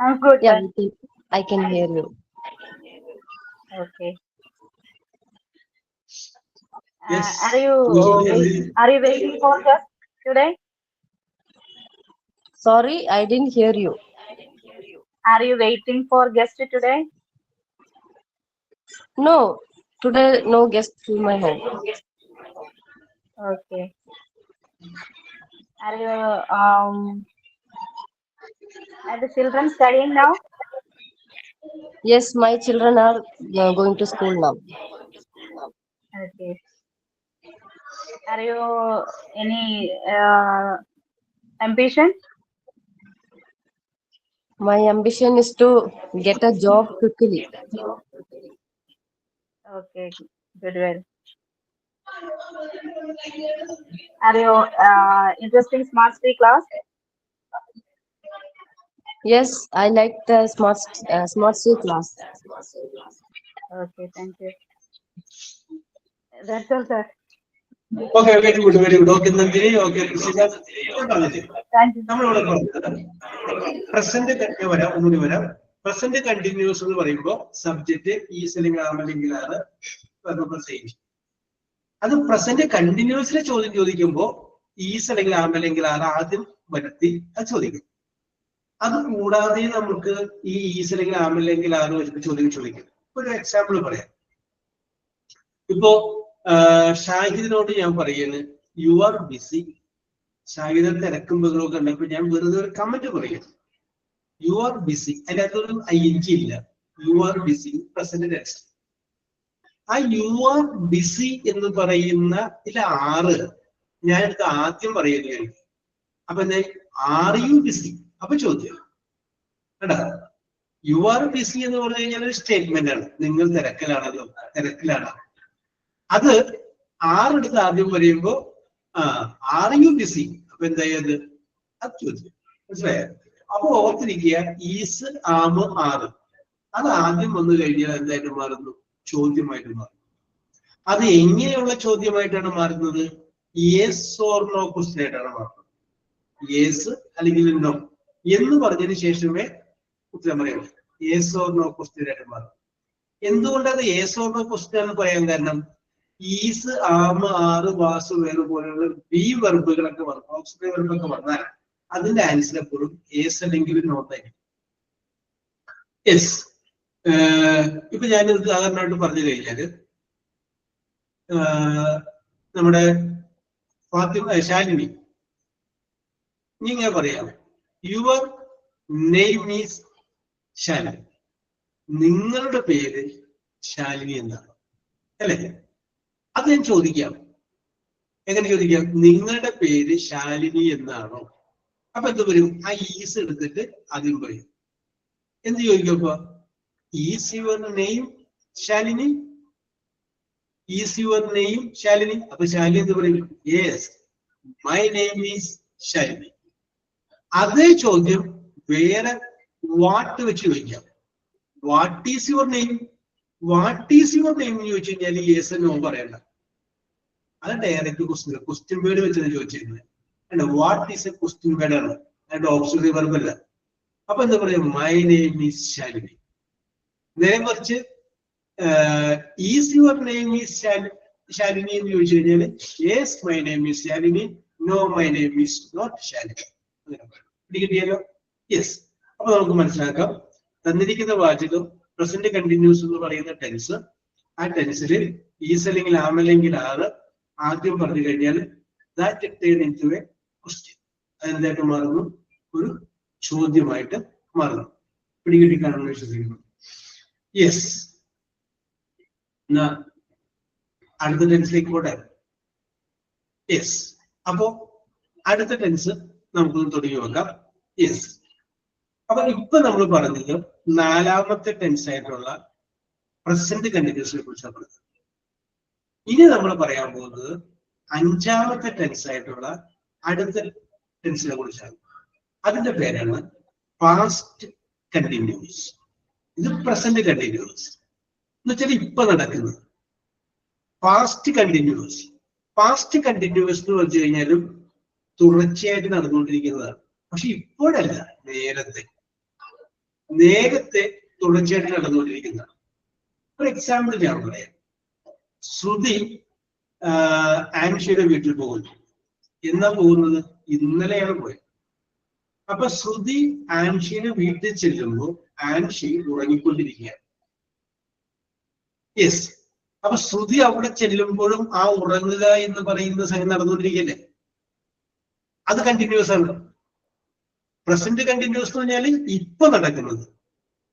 I'm good. Yeah, sir. I can hear you. Okay. Yes. Are you waiting for guest today? Sorry, I didn't hear you. Are you waiting for guest today? No, today no guest to my home. Okay. Are you are the children studying now? Yes, my children are going to school now. Okay. Are you any ambition? My ambition is to get a job quickly. Okay, good. Well. Are you interested in smart city class? Yes, I like the smart city class. Okay, thank you. That's all, sir. Okay, very good. Okay, Nandini. Okay, Praseetha. Thank you. നമ്മളിവിടെ പറഞ്ഞത് present വരാം. Present continuous എന്ന് പറയുമ്പോൾ subject is അല്ലെങ്കിൽ am അല്ലെങ്കിൽ ആണ് same. അത് present കണ്ടിന്യൂസിലെ ചോദ്യം ചോദിക്കുമ്പോൾ ഈസ് അല്ലെങ്കിൽ ആം അല്ലെങ്കിൽ ആണ് ആദ്യം വരുത്തി അത് ചോദിക്കും. അത് കൂടാതെ നമുക്ക് ഈ ഈസ് അല്ലെങ്കിൽ ആം അല്ലെങ്കിൽ ആണ് വെച്ചിട്ട് ചോദിക്കും. ഒരു എക്സാമ്പിൾ പറയാം. ഇപ്പോ ഷാഹിദിനോട് ഞാൻ പറയുന്നത് യു ആർ ബിസി. ഷാഹിദ തിരക്കും ബഹളമൊക്കെ ഉണ്ടപ്പോൾ ഞാൻ വെറുതെ ഒരു കമന്റ് പറയുന്നു, യു ആർ ബിസി. അതിൻ്റെ അകത്തൊരു ING ഇല്ല. You are busy present tense. ആ യു ആർ ബിസി എന്ന് പറയുന്ന ആറ് ഞാൻ എടുത്ത് ആദ്യം പറയുകയായിരിക്കും. അപ്പൊ എന്താ ആർ യു ബിസി? അപ്പൊ ചോദ്യം കേട്ടാ. യു ആർ ബിസി എന്ന് പറഞ്ഞു കഴിഞ്ഞാൽ ഒരു സ്റ്റേറ്റ്മെന്റ് ആണ്. നിങ്ങൾ തിരക്കിലാണ്. അത് ആറെടുത്ത് ആദ്യം പറയുമ്പോ ആർ യു ബിസി? അപ്പൊ എന്തായത്? അത് ചോദ്യം. മനസ്സിലായോ? അപ്പൊ ഓർത്തിരിക്കുക, ഈസ് ആം ആറ് അത് ആദ്യം വന്നു കഴിഞ്ഞാൽ എന്തായിട്ട് മാറുന്നു? ചോദ്യമായിട്ട് മാറുന്നു. അത് എങ്ങനെയുള്ള ചോദ്യമായിട്ടാണ് മാറുന്നത്? യെസ് ഓർ നോ ക്വസ്റ്റ്യൻ ആയിട്ടാണ് മാറുന്നത്. യെസ് അല്ലെങ്കിൽ നോ എന്ന് പറഞ്ഞതിന് ശേഷമേ ഉത്തരം പറയുള്ളൂ. യെസ് ഓർ നോ ക്വസ്റ്റ്യൻ ആയിട്ട് മാറും. എന്തുകൊണ്ടത് യെസ് ഓർ നോ ക്വസ്റ്റ്യൻ എന്ന് പറയാൻ കാരണം, ഈസ് ആം ആറ് വാസ് വേറെ പോലെയുള്ള ബി വെർബുകളൊക്കെ വന്നു, ഓക്സിലറി വെർബൊക്കെ വന്നാൽ അതിന്റെ ആൻസർ എപ്പോഴും യെസ് അല്ലെങ്കിൽ നോ ആയിരിക്കും. യെസ്. ഇപ്പൊ ഞാൻ ഉദാഹരണമായിട്ട് പറഞ്ഞു കഴിഞ്ഞാല് നമ്മുടെ ശാലിനി, ഇങ്ങനെ പറയാം, യുവർ നെയിം ഈസ് ശാലിനി. നിങ്ങളുടെ പേര് ശാലിനി എന്നാണ് അല്ലേ? അത് ഞാൻ ചോദിക്കാം. എങ്ങനെ ചോദിക്കാം? നിങ്ങളുടെ പേര് ശാലിനി എന്നാണോ? അപ്പൊ എന്ത് വരും? ആ ഈസ് എടുത്തിട്ട് ആദ്യം പറയും. എന്ത് ചോദിക്കും? അപ്പൊ is your name Shalini? Is your name Shalini? അപ്പൊ ശാലിനി എന്ത് പറയും? Yes, my name is Shalini. അതേ ചോദ്യം വേറെ വാട്ട് വെച്ച് ചോദിക്കാം. What is your name? What is your name എന്ന് ചോദിച്ചു കഴിഞ്ഞാൽ യെസ് നോ പറയണ്ട. അത് ഡയറക്റ്റ് ക്വസ്റ്റ്യൻ വേർഡ് വെച്ചാണ് ചോദിച്ചിരുന്നത്. അല്ല, what is A question word ആണ്, അതിന്റെ ഓപ്ഷണറി വെർബ് അല്ല. അപ്പൊ എന്താ പറയാ, മൈ നെയിം ഈസ് ശാലിനി. നേരെ മറിച്ച് is your name is Shalini എന്ന് ചോദിച്ചു കഴിഞ്ഞാല് yes my name is Shalini, no my name is not Shalini. അങ്ങനെ കിട്ടിയല്ലോ. യെസ്. അപ്പൊ നമുക്ക് മനസ്സിലാക്കാം, തന്നിരിക്കുന്ന വാചകം പ്രസന്റ് കണ്ടിന്യൂസ് എന്ന് പറയുന്ന ടെൻസ്, ആ ടെൻസിൽ ഈസ് അല്ലെങ്കിൽ ആം അല്ലെങ്കിൽ ആറ് ആദ്യം പറഞ്ഞു കഴിഞ്ഞാൽ that turn into a question. അതെന്തായിട്ട് മാറുന്നു, ഒരു ചോദ്യമായിട്ട് മാറുന്നു. പിടികിട്ടി കാണുമെന്ന് വിശ്വസിക്കുന്നു. യെസ്. എന്നാ അടുത്ത ടെൻസിലേക്ക് പോട്ടെ. യെസ്. അപ്പോ അടുത്ത ടെൻസ് നമുക്കൊന്ന് തുടങ്ങി നോക്കാം. യെസ്. അപ്പൊ ഇപ്പൊ നമ്മൾ പറഞ്ഞത് നാലാമത്തെ ടെൻസ് ആയിട്ടുള്ള പ്രസന്റ് കണ്ടിന്യൂസിനെ കുറിച്ചാണ് പറഞ്ഞത്. ഇനി നമ്മൾ പറയാൻ പോകുന്നത് അഞ്ചാമത്തെ ടെൻസ് ആയിട്ടുള്ള അടുത്ത ടെൻസിനെ കുറിച്ചാണ്. അതിന്റെ പേരാണ് പാസ്റ്റ് കണ്ടിന്യൂസ്. ഇത് പ്രസന്റ് കണ്ടിന്യൂസ് എന്ന് വെച്ചാൽ ഇപ്പൊ നടക്കുന്നത്. പാസ്റ്റ് കണ്ടിന്യൂസ് എന്ന് പറഞ്ഞു കഴിഞ്ഞാലും തുടർച്ചയായിട്ട് നടന്നുകൊണ്ടിരിക്കുന്നതാണ്. പക്ഷെ ഇപ്പോഴല്ല, നേരത്തെ തുടർച്ചയായിട്ട് നടന്നുകൊണ്ടിരിക്കുന്നതാണ്. ഒരു എക്സാമ്പിൾ ഞാൻ പറയാം. ശ്രുതി ആൻഷിയുടെ വീട്ടിൽ പോകുന്നു. എന്നാ പോകുന്നത്? ഇന്നലെയാണ് പോയത്. അപ്പൊ ശ്രുതി ആൻഷിയുടെ വീട്ടിൽ ചെല്ലുമ്പോൾ ആൻഷി ഉറങ്ങിക്കൊണ്ടിരിക്കുകയാണ്. യെസ്. അപ്പൊ ശ്രുതി അവിടെ ചെല്ലുമ്പോഴും ആ ഉറങ്ങുക എന്ന് പറയുന്ന സംഗതി നടന്നുകൊണ്ടിരിക്കല്ലേ? അത് കണ്ടിന്യൂസ് ആണ്. പ്രസന്റ് കണ്ടിന്യൂസ് എന്ന് പറഞ്ഞാൽ ഇപ്പൊ നടക്കുന്നത്.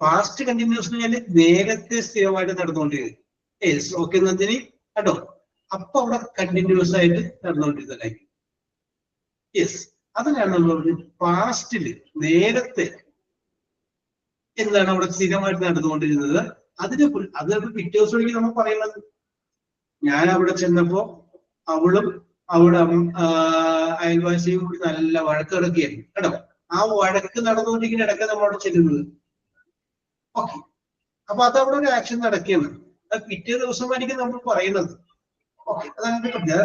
പാസ്റ്റ് കണ്ടിന്യൂസ് എന്ന് പറഞ്ഞാൽ നേരത്തെ സ്ഥിരമായിട്ട് നടന്നുകൊണ്ടിരിക്കുന്നത്. യെസ്. ഓക്കെ നന്ദിനി കേട്ടോ. അപ്പൊ അവിടെ കണ്ടിന്യൂസ് ആയിട്ട് നടന്നുകൊണ്ടിരുന്നതായിരിക്കും. യെസ്. അതിനാണ് നമ്മൾ പാസ്റ്റില് നേരത്തെ എന്താണ് അവിടെ സ്ഥിരമായിട്ട് നടന്നുകൊണ്ടിരുന്നത്. അത് പിറ്റേ ദിവസമായിരിക്കും നമ്മൾ പറയുന്നത്. ഞാൻ അവിടെ ചെന്നപ്പോ അവളും അവിടെ അയൽവാസിയും കൂടി നല്ല വഴക്ക് കിടക്കുകയായിരുന്നു കേട്ടോ. ആ വഴക്ക് നടന്നുകൊണ്ടിരിക്കുന്ന ഇടയ്ക്ക് നമ്മൾ അവിടെ ചെല്ലുന്നത്. ഓക്കെ. അപ്പൊ അതവിടെ ഒരു ആക്ഷൻ നടക്കുകയാണ്. അത് പിറ്റേ ദിവസമായിരിക്കും നമ്മൾ പറയുന്നത്. ഓക്കെ. അതാണ്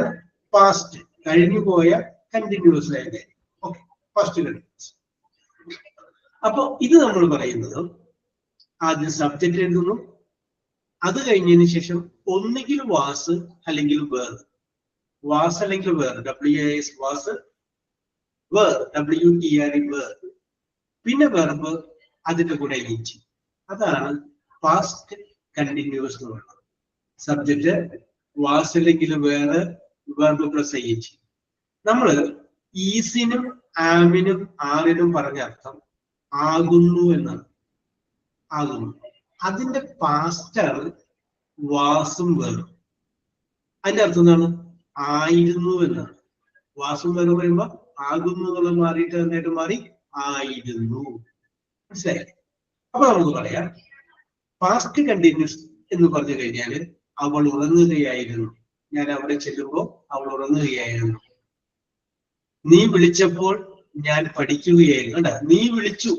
പാസ്റ്റ്, കഴിഞ്ഞു പോയ കണ്ടിന്യൂസ് ആയിട്ട്. ഓക്കെ. First continuous. അപ്പൊ ഇത് നമ്മൾ പറയുന്നത് ആദ്യം സബ്ജക്റ്റ് എഴുതുന്നു. അത് കഴിഞ്ഞതിന് ശേഷം ഒന്നുകിൽ വാസ് അല്ലെങ്കിൽ വേർ. വാസ് അല്ലെങ്കിൽ were, WAS was, were WERE were. പിന്നെ വെർബ് അതിന്റെ കൂടെ ഇഞ്ചി. അതാണ് പാസ്റ്റ് കണ്ടിന്യൂസ് എന്ന് പറയുന്നത്. സബ്ജക്റ്റ് വാസ് അല്ലെങ്കിൽ വേറെ, വെർബ് പ്ലസ് ഇഞ്ചി. നമ്മള് ഈസിനും ആമിനും ആറിനും പറഞ്ഞ അർത്ഥം ആകുന്നു എന്നാണ്. ആകുന്നു. അതിന്റെ പാസ്റ്റാണ് വാസും വേറും. അതിന്റെ അർത്ഥം എന്താണ്? ആയിരുന്നു എന്നാണ്. വാസും വേറും പറയുമ്പോ ആകുന്നു എന്നുള്ളത് മാറിയിട്ട് എന്നിട്ട് മാറി ആയിരുന്നു. മനസ്സിലായി? അപ്പൊ നമുക്ക് പറയാം പാസ്റ്റ് കണ്ടിന്യൂസ് എന്ന് പറഞ്ഞു കഴിഞ്ഞാല് അവൾ ഉറങ്ങുകയായിരുന്നു. ഞാൻ അവിടെ ചെല്ലുമ്പോ അവൾ ഉറങ്ങുകയായിരുന്നു. നീ വിളിച്ചപ്പോൾ ഞാൻ പഠിക്കുകയായിരുന്നു. കണ്ട, നീ വിളിച്ചു.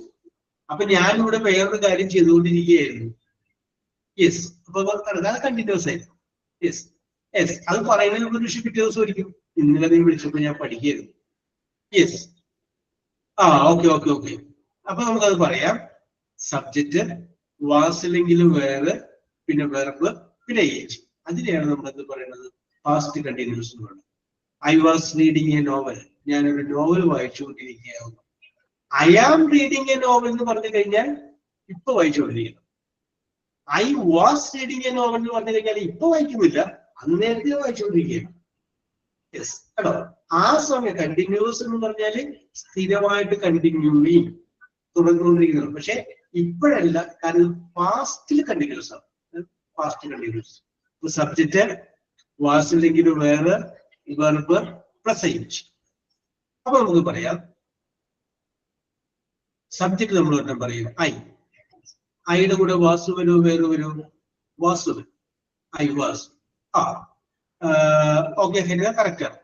അപ്പൊ ഞാൻ ഇവിടെ വേറൊരു കാര്യം ചെയ്തുകൊണ്ടിരിക്കുകയായിരുന്നു. യെസ്. അപ്പൊ കണ്ടിന്യൂസ് ആയിരുന്നു. യെസ്. യെസ്. അത് പറയുന്നതിന് മുമ്പ് പിറ്റേ ദിവസം ഒരിക്കും ഇന്നലെ നീ വിളിച്ചപ്പോൾ ഞാൻ പഠിക്കുകയായിരുന്നു. യെസ്. ഓക്കെ. അപ്പൊ നമുക്കത് പറയാം. സബ്ജക്റ്റ് വാസ് അല്ലെങ്കിലും വേറെ, പിന്നെ വെർബ്, പിന്നെ ഏജ്. അതിനെയാണ് നമ്മൾ എന്ത് പറയുന്നത്? പാസ്റ്റ് കണ്ടിന്യൂസ് എന്ന് പറയുന്നത്. I was reading a novel. ഞാനൊരു നോവൽ വായിച്ചുകൊണ്ടിരിക്കുകയായിരുന്നു. I am reading a novel എന്ന് പറഞ്ഞു കഴിഞ്ഞാൽ ഇപ്പൊ വായിച്ചുകൊണ്ടിരിക്കുന്നു. I was reading a novel എന്ന് പറഞ്ഞു കഴിഞ്ഞാൽ ഇപ്പൊ വായിക്കുന്നില്ല, അന്നേരത്തെ വായിച്ചുകൊണ്ടിരിക്കുകയാണ്. യെസ്. കേട്ടോ. ആ സമയം കണ്ടിന്യൂസ് എന്ന് പറഞ്ഞാല് സ്ഥിരമായിട്ട് കണ്ടിന്യൂയിങ് തുടർന്നുകൊണ്ടിരിക്കുന്നത്. പക്ഷെ ഇപ്പോഴല്ല, കാരണം പാസ്റ്റിൽ കണ്ടിന്യൂസ് ആണ്. Past continuous. സബ്ജക്റ്റ് വാസ് അല്ലെങ്കിൽ വേറെ, വെർബ് പ്ലസ് ഇഞ്ച്. അപ്പൊ നമുക്ക് പറയാം സബ്ജക്ട് നമ്മൾ ഒരെണ്ണം പറയും ഐ. ഐയുടെ കൂടെ വാസു വരൂ, വേറെ വരൂ, വാസു വരും. I was. Okay, Haritha correct ആണ്.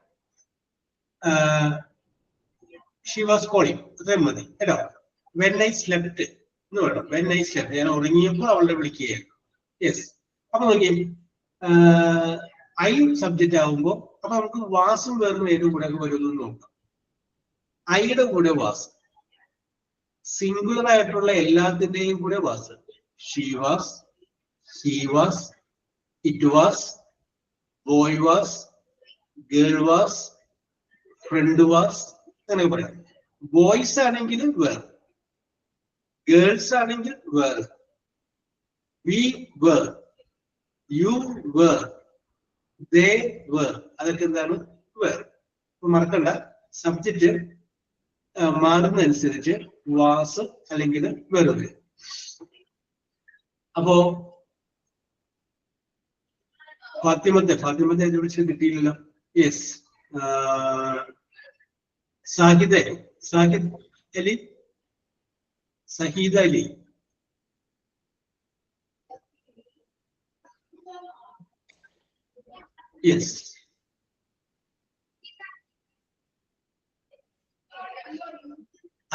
She was calling. അത്രയും മതി കേട്ടോ. വെൻ ഐ സ്ലെപ്റ്റ് എന്ന് വേണം. വെൻ ഐ സ്ലെപ്റ്റ്, ഞാൻ ഉറങ്ങിയപ്പോൾ അവളുടെ വിളിക്കുകയായിരുന്നു. യെസ്. അപ്പൊ നോക്കി ഐ സബ്ജക്റ്റ് ആകുമ്പോൾ അപ്പൊ നമുക്ക് വാസും വേറും ഏതും കൂടെ വരുമെന്ന് നോക്കാം. ഐയുടെ കൂടെ വാസ്, സിംഗുലർ ആയിട്ടുള്ള എല്ലാത്തിന്റെയും കൂടെ was. She was, he was, it was, boy was, girl was, friend was, അങ്ങനെ പറയാം. ബോയ്സ് ആണെങ്കിൽ വേർ, ഗേൾസ് ആണെങ്കിൽ were, we were, you were, they were, അതൊക്കെ എന്താണ് വേർ. മറക്കണ്ട, സബ്ജക്റ്റ് മാറുന്നതനുസരിച്ച് വാസ് അല്ലെങ്കിൽ വെറുതെ. അപ്പോ ഫാത്തിമത്തെ വിളിച്ച് കിട്ടിയില്ലല്ലോ. Yes, Sahid Ali, Saheed Ali. Yes,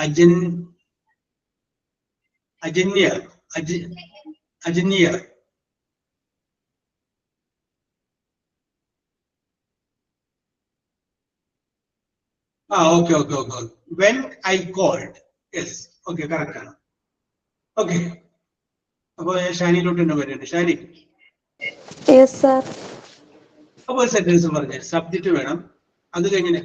Ajanya. Okay. When I called. Yes, okay, correct ആണ്. ഓക്കെ, അപ്പൊ ഷാനിയിലോട്ട് തന്നെ വരുന്നുണ്ട്. Shani, yes sir. അപ്പൊ ഒരു സെന്റൻസ് പറഞ്ഞേ. സബ്ജക്റ്റ് വേണം, അത് കഴിഞ്ഞ്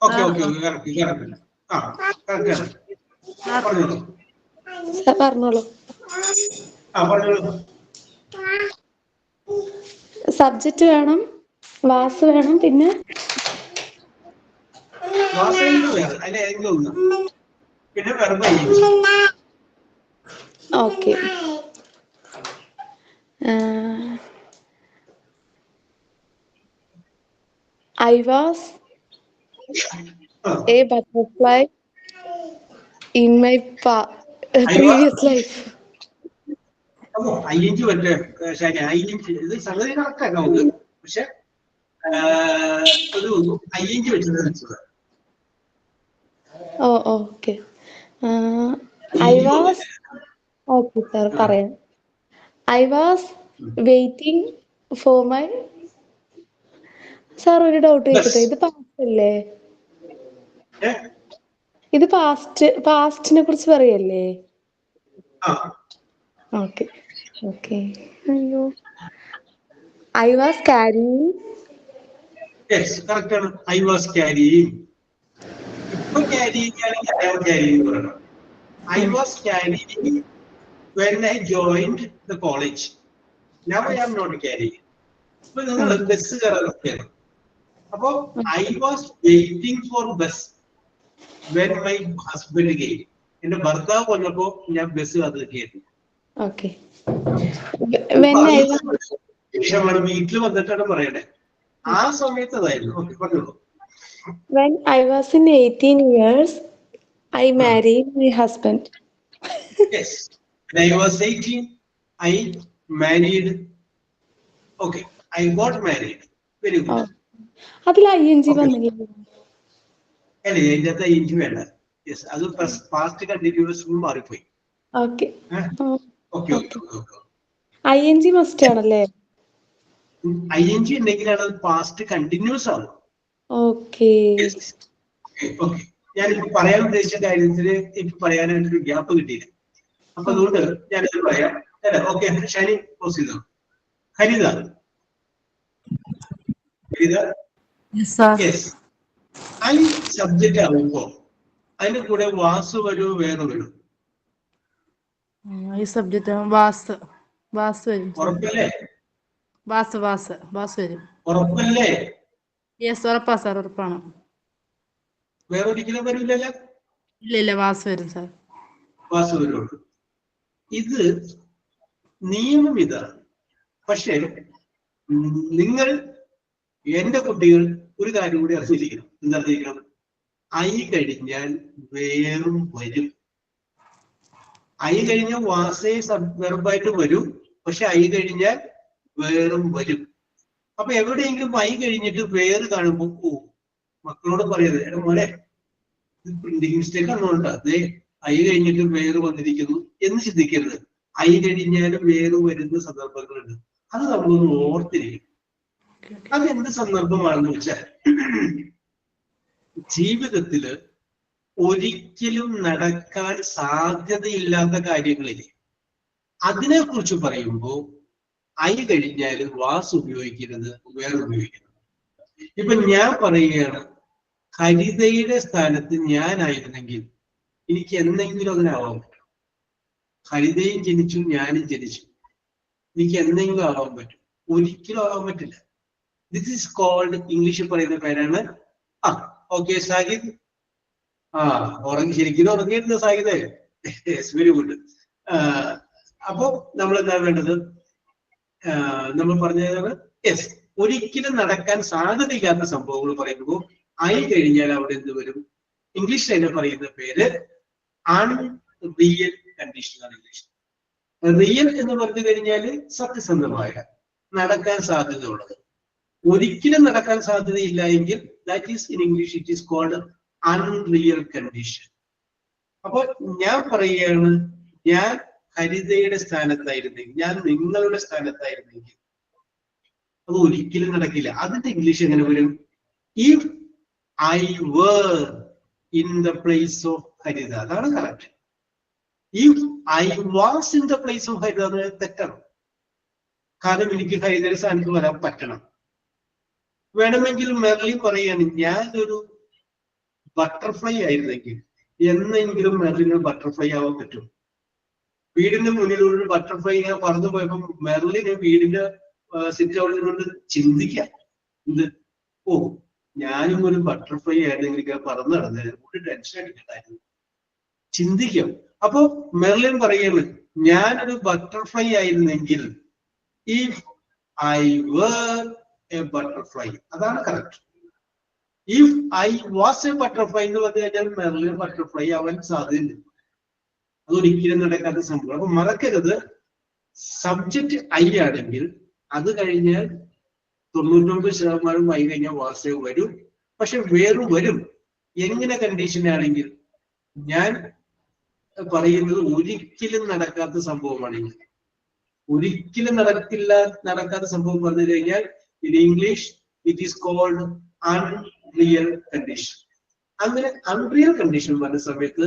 ഓക്കെ, കറക്റ്റ്. പറഞ്ഞോളൂ. പറഞ്ഞോളൂ. പറഞ്ഞോളൂ. സബ്ജക്റ്റ് വേണം, വാസ് വേണം, പിന്നെ പിന്നെ വെറും. Okay. I was a butterfly in my previous life. അപ്പോ ing പറ്റേ ശരി, ing ഇത് സംഗതി കറക്റ്റാക്കാം നമുക്ക്. പക്ഷെ ഒരു ing വെച്ചത്. Okay. I was, okay sir പറയാം. I was waiting for my. Sir ഒരു ഡൗട്ട് ചോദിക്കട്ടെ, ഇത് പാസ്റ്റ് അല്ലേ? ഇത് പാസ്റ്റിനെ കുറിച്ച് പറയല്ലേ? ഓക്കെ. അയ്യോ, I was carrying. Yes, correct ആണ്. I was carrying. ഇപ്പൊ carrying ആണെങ്കിൽ I am carrying പറയണം. I was carrying when I joined the college. Now I am not carrying. ഇപ്പൊ നിങ്ങൾ ബസ് കയറാൻ. അപ്പോ I was waiting for bus when my husband came. എന്റെ ഭർത്താവ് വന്നപ്പോ ഞാൻ ബസ് അത് കയറി. ഓക്കെ. വീട്ടിൽ വന്നിട്ടാണ് പറയണേ. ആ സമയത്ത് അതായിരുന്നു. ഓക്കെ, പറഞ്ഞോളൂ. When I was in 18 years, I married my husband. Yes. When I was 18, I married. Okay, I got married. Very good. അതിൽ ing വന്നില്ല. അല്ലേ, അതിന്റെ ing വേണ്ട. യെസ്, അത് പാസ്റ്റ് കണ്ടിന്യൂസ് മാറിപ്പോയി. ഓക്കെ. ഓക്കെ. ing മസ്റ്റ് ആണല്ലേ? ing ഉണ്ടെങ്കിലാണ് അത് past continuous ആണ്. ഓക്കെ. ഓക്കെ, ഞാനിപ്പോ പറയാൻ ഉദ്ദേശിച്ച കാര്യത്തിന് എനിക്ക് പറയാനായിട്ടൊരു ഗ്യാപ്പ് കിട്ടിയില്ല. അപ്പൊ അതുകൊണ്ട് ഞാനിത് പറയാം. ഓക്കെ, ഷാനി ക്ലോസ് ചെയ്തോ. ഹരിത. യെസ്, ഐ സബ്ജക്റ്റ് ആവുമ്പോ അതിന്റെ കൂടെ വാസ് വരൂ, വേറെ വരും. ഈ സബ്ജക്റ്റ് വാസ് വരും. ഉറപ്പല്ലേ? വാസ് വരും. ഉറപ്പല്ലേ? യെസ്, ഉറപ്പാ സാർ, ഉറപ്പാണ്. വേറെ ഒരിക്കലും വരില്ലല്ലോ. ഇല്ല, വാസ് വരും സാർ. വാസ് വരുള്ളൂ. ഇത് നിയമം ഇതാണ്. പക്ഷേ നിങ്ങൾ, എന്റെ കുട്ടികൾ, ഒരു കാര്യം കൂടി അറിഞ്ഞിരിക്കണം. എന്തറിഞ്ഞിരിക്കണം? ഐ കഴിഞ്ഞാൽ വേറും വരും. ഐ കഴിഞ്ഞാൽ വാസേ വെറുമ്പായിട്ട് വരും. പക്ഷെ ഐ കഴിഞ്ഞാൽ വേറും വരും. അപ്പൊ എവിടെയെങ്കിലും ഐ കഴിഞ്ഞിട്ട് വേറ് കാണുമ്പോ മക്കളോട് പറയരുത്, എടാ മോനെ പ്രിന്റിംഗ് മിസ്റ്റേക്ക് ആണോണ്ടാ, അതേ ഐ കഴിഞ്ഞിട്ട് വേറ് വന്നിരിക്കുന്നു എന്ന് ചിന്തിക്കരുത്. ഐ കഴിഞ്ഞാലും വേറെ വരുന്ന സന്ദർഭങ്ങളുണ്ട്. അത് നമ്മളൊന്ന് ഓർത്തിരിക്കും. അത് എന്ത് സന്ദർഭമാണെന്ന് വെച്ചാൽ ജീവിതത്തില് ഒരിക്കലും നടക്കാൻ സാധ്യതയില്ലാത്ത കാര്യങ്ങളില്ലേ, അതിനെ കുറിച്ച് പറയുമ്പോൾ ഐ കഴിഞ്ഞാലും വാസ് ഉപയോഗിക്കരുത്, വേറെ ഉപയോഗിക്കരുത്. ഇപ്പൊ ഞാൻ പറയുകയാണ്, ഹരിതയുടെ സ്ഥാനത്ത് ഞാനായിരുന്നെങ്കിൽ എനിക്ക് എന്തെങ്കിലും അങ്ങനെ ആവാൻ പറ്റും. ഹരിതയും ജനിച്ചു, ഞാനും ജനിച്ചു, എനിക്ക് എന്തെങ്കിലും ആവാൻ പറ്റും? ഒരിക്കലും ആവാൻ പറ്റില്ല. ദിസ് ഈസ് കോൾഡ്, ഇംഗ്ലീഷിൽ പറയുന്ന പേരാണ് ഓക്കെ സാഹിദ്. ശരിക്കും ഉറങ്ങിയിരുന്ന സാഹിദ്. Very good. അപ്പോ നമ്മൾ എന്താ വേണ്ടത്? നമ്മൾ പറഞ്ഞതാണ് യെസ്, ഒരിക്കലും നടക്കാൻ സാധ്യതയില്ലാത്ത സംഭവങ്ങൾ പറയുമ്പോൾ ഐ കഴിഞ്ഞാൽ അവിടെ എന്ത് വരും? ഇംഗ്ലീഷിൽ അതിനെ പറയുന്ന പേര് അൺറിയൽ കണ്ടീഷൻ ആണ്. ഇംഗ്ലീഷ് റിയൽ എന്ന് പറഞ്ഞു കഴിഞ്ഞാൽ സത്യസന്ധമായ, നടക്കാൻ സാധ്യതയുള്ളത്. ഒരിക്കലും നടക്കാൻ സാധ്യതയില്ല എങ്കിൽ that is in English it is called unreal condition. അപ്പൊ ഞാൻ പറയുകയാണ്, ഞാൻ ഹരിതയുടെ സ്ഥാനത്തായിരുന്നെങ്കിൽ, ഞാൻ നിങ്ങളുടെ സ്ഥാനത്തായിരുന്നെങ്കിൽ അത് ഒരിക്കലും നടക്കില്ല. അതിന്റെ ഇംഗ്ലീഷ് എങ്ങനെ വരും? If I were in the place of Haritha, അതാണ് correct. If I was in the place of Haritha അത് തെറ്റാണ്. കാരണം എനിക്ക് ഹരിതയുടെ സ്ഥാനത്ത് വരാൻ പറ്റണം. വേണമെങ്കിൽ മെർലിൻ പറയാണ്, ഞാനൊരു ബട്ടർഫ്ലൈ ആയിരുന്നെങ്കിൽ എന്നെങ്കിലും മെർലിന് ബട്ടർഫ്ലൈ ആവാൻ പറ്റും. വീടിന്റെ മുന്നിലൂടെ ബട്ടർഫ്ലൈ ഇങ്ങനെ പറന്നു പോയപ്പോ മെർലിന് വീടിന്റെ സിറ്റ് ഔട്ടിൽ കൊണ്ട് ചിന്തിക്കാം, എന്ത്, ഓ ഞാനും ഒരു ബട്ടർഫ്ലൈ ആയിരുന്നെങ്കിൽ ഇങ്ങനെ പറന്നു നടന്നതിന് ഒരു ടെൻഷൻ അടിക്കണ്ടായിരുന്നു, ചിന്തിക്കാം. അപ്പൊ മെർലിൻ പറയുന്നത്, ഞാനൊരു ബട്ടർഫ്ലൈ ആയിരുന്നെങ്കിൽ if I were a butterfly, അതാണ് correct. If I was a butterfly എന്ന് പറഞ്ഞു കഴിഞ്ഞാൽ മെർലിൻ ബട്ടർഫ്ലൈ ആവാൻ സാധ്യതയുണ്ട്. അതൊരിക്കലും നടക്കാത്ത സംഭവം. അപ്പൊ മറക്കരുത്, സബ്ജക്റ്റ് ഐ ആണെങ്കിൽ അത് കഴിഞ്ഞാൽ 99% ഐ കഴിഞ്ഞാൽ വാസേ വരും. പക്ഷെ വേറും വരും. എങ്ങനെ കണ്ടീഷനാണെങ്കിൽ, ഞാൻ പറയുന്നത് ഒരിക്കലും നടക്കാത്ത സംഭവമാണെങ്കിൽ, ഒരിക്കലും നടക്കാത്ത സംഭവം പറഞ്ഞു കഴിഞ്ഞാൽ in English it is called unreal condition. അങ്ങനെ അൺറിയൽ കണ്ടീഷൻ പറഞ്ഞ സമയത്ത്